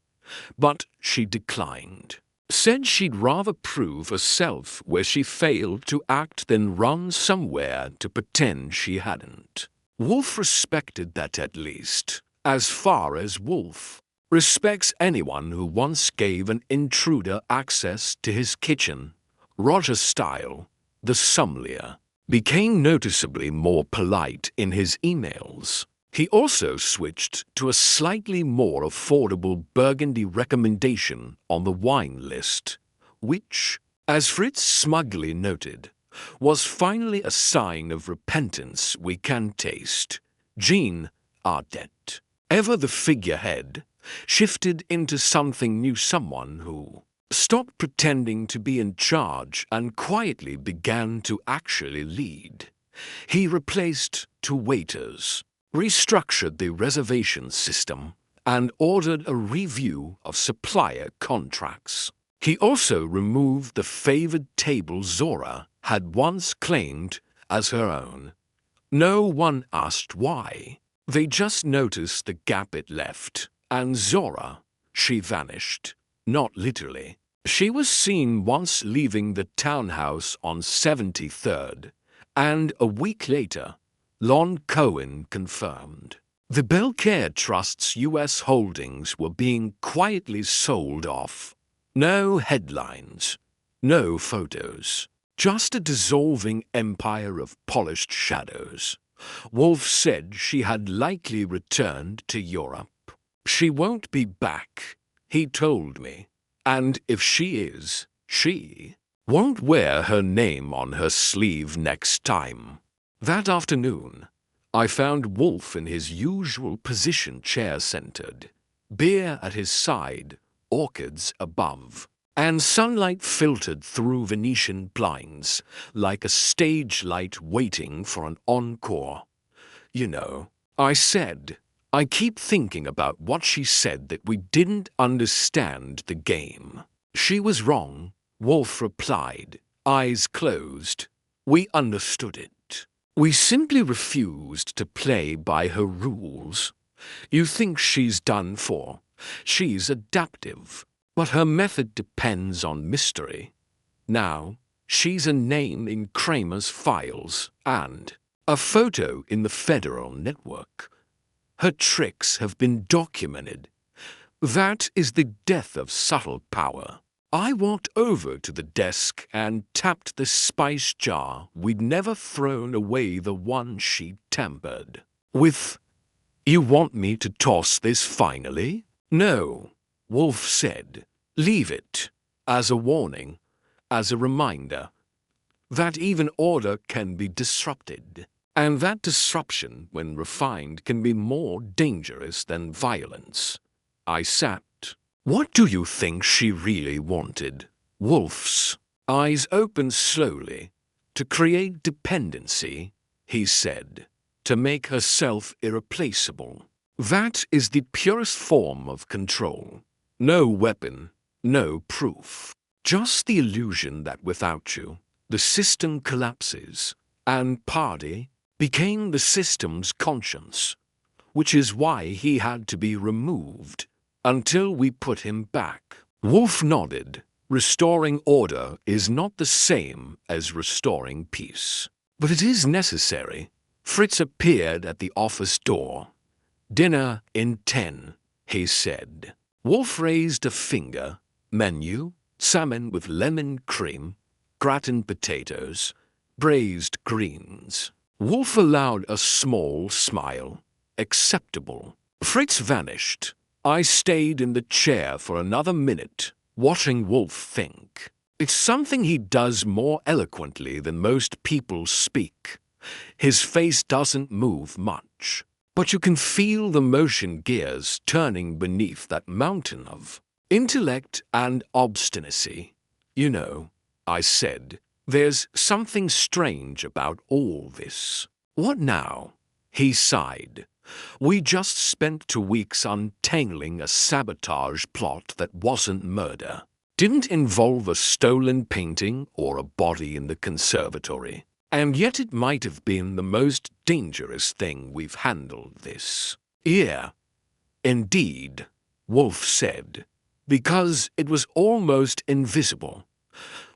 but she declined. Said she'd rather prove herself where she failed to act than run somewhere to pretend she hadn't. Wolfe respected that, at least, as far as Wolfe respects anyone who once gave an intruder access to his kitchen. Roger Style, the sommelier, became noticeably more polite in his emails. He also switched to a slightly more affordable Burgundy recommendation on the wine list, which, as Fritz smugly noted, was finally a sign of repentance we can taste. Jean Ardet, ever the figurehead, shifted into something new, someone who stopped pretending to be in charge and quietly began to actually lead. He replaced 2 waiters, restructured the reservation system, and ordered a review of supplier contracts. He also removed the favored table Zora had once claimed as her own. No one asked why. They just noticed the gap it left, and Zora, she vanished. Not literally. She was seen once leaving the townhouse on 73rd, and a week later, Lon Cohen confirmed. The Belcare Trust's U.S. holdings were being quietly sold off. No headlines, no photos, just a dissolving empire of polished shadows. Wolfe said she had likely returned to Europe. She won't be back, he told me. And if she is, she won't wear her name on her sleeve next time. That afternoon, I found Wolfe in his usual position, chair-centered, beer at his side, orchids above, and sunlight filtered through Venetian blinds like a stage light waiting for an encore. You know, I said, I keep thinking about what she said, that we didn't understand the game. She was wrong, Wolfe replied, eyes closed. We understood it. We simply refused to play by her rules. You think she's done for. She's adaptive, but her method depends on mystery. Now, she's a name in Kramer's files and a photo in the Federal Network. Her tricks have been documented. That is the death of subtle power. I walked over to the desk and tapped the spice jar we'd never thrown away, the one she tampered with. You want me to toss this finally? No, Wolfe said. Leave it. As a warning, as a reminder, that even order can be disrupted, and that disruption, when refined, can be more dangerous than violence. I sat. What do you think she really wanted? Wolfe's eyes opened slowly. To create dependency, he said, to make herself irreplaceable. That is the purest form of control. No weapon, no proof. Just the illusion that without you, the system collapses, and Party became the system's conscience, which is why he had to be removed until we put him back. Wolfe nodded. Restoring order is not the same as restoring peace. But it is necessary. Fritz appeared at the office door. Dinner in 10, he said. Wolfe raised a finger. Menu: salmon with lemon cream, gratin potatoes, braised greens. Wolfe allowed a small smile. Acceptable. Fritz vanished. I stayed in the chair for another minute, watching Wolfe think. It's something he does more eloquently than most people speak. His face doesn't move much, but you can feel the motion gears turning beneath that mountain of intellect and obstinacy. You know, I said, there's something strange about all this. What now? He sighed. We just spent 2 weeks untangling a sabotage plot that wasn't murder. Didn't involve a stolen painting or a body in the conservatory. And yet it might have been the most dangerous thing we've handled this year. Indeed, Wolfe said, because it was almost invisible.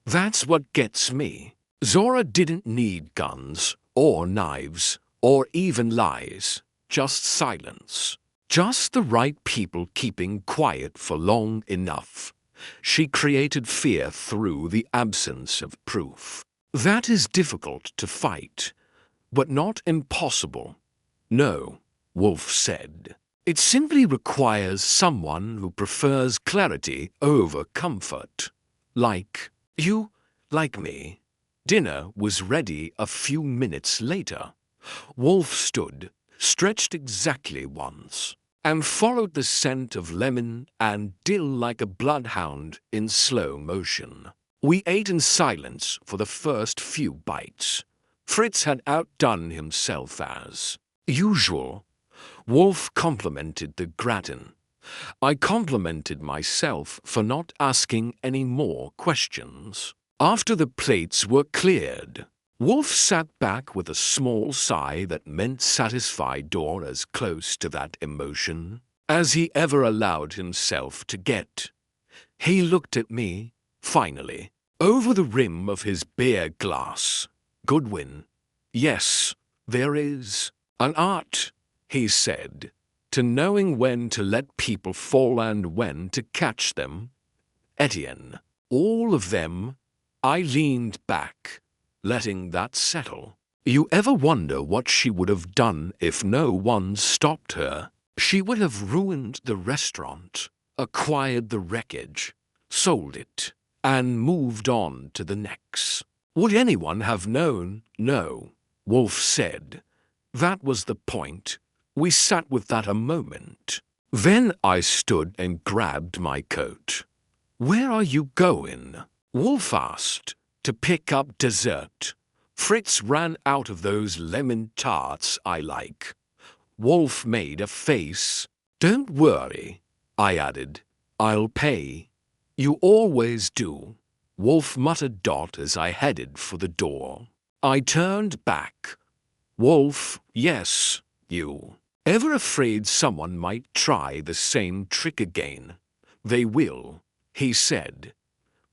That's what gets me. Zora didn't need guns, or knives, or even lies. Just silence. Just the right people keeping quiet for long enough. She created fear through the absence of proof. That is difficult to fight, but not impossible. No, Wolfe said. It simply requires someone who prefers clarity over comfort. Like you, like me. Dinner was ready a few minutes later. Wolfe stood, stretched exactly once, and followed the scent of lemon and dill like a bloodhound in slow motion. We ate in silence for the first few bites. Fritz had outdone himself as usual. Wolfe complimented the gratin. I complimented myself for not asking any more questions. After the plates were cleared, Wolfe sat back with a small sigh that meant satisfied or as close to that emotion as he ever allowed himself to get. He looked at me, finally, over the rim of his beer glass. Goodwin. Yes, there is an art, he said, to knowing when to let people fall and when to catch them. Etienne. All of them. I leaned back, letting that settle. You ever wonder what she would have done if no one stopped her? She would have ruined the restaurant, acquired the wreckage, sold it, and moved on to the next. Would anyone have known? No, Wolfe said. That was the point. We sat with that a moment. Then I stood and grabbed my coat. Where are you going? Wolfe asked. To pick up dessert. Fritz ran out of those lemon tarts I like. Wolfe made a face. Don't worry, I added. I'll pay. You always do. Wolfe muttered as I headed for the door. I turned back. Wolfe, yes, you. Ever afraid someone might try the same trick again? They will, he said.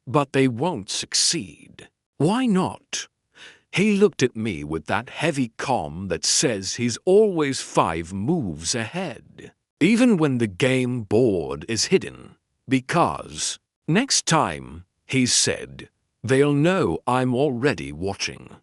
But they won't succeed. Why not? He looked at me with that heavy calm that says he's always 5 moves ahead, even when the game board is hidden. Because next time, he said, they'll know I'm already watching.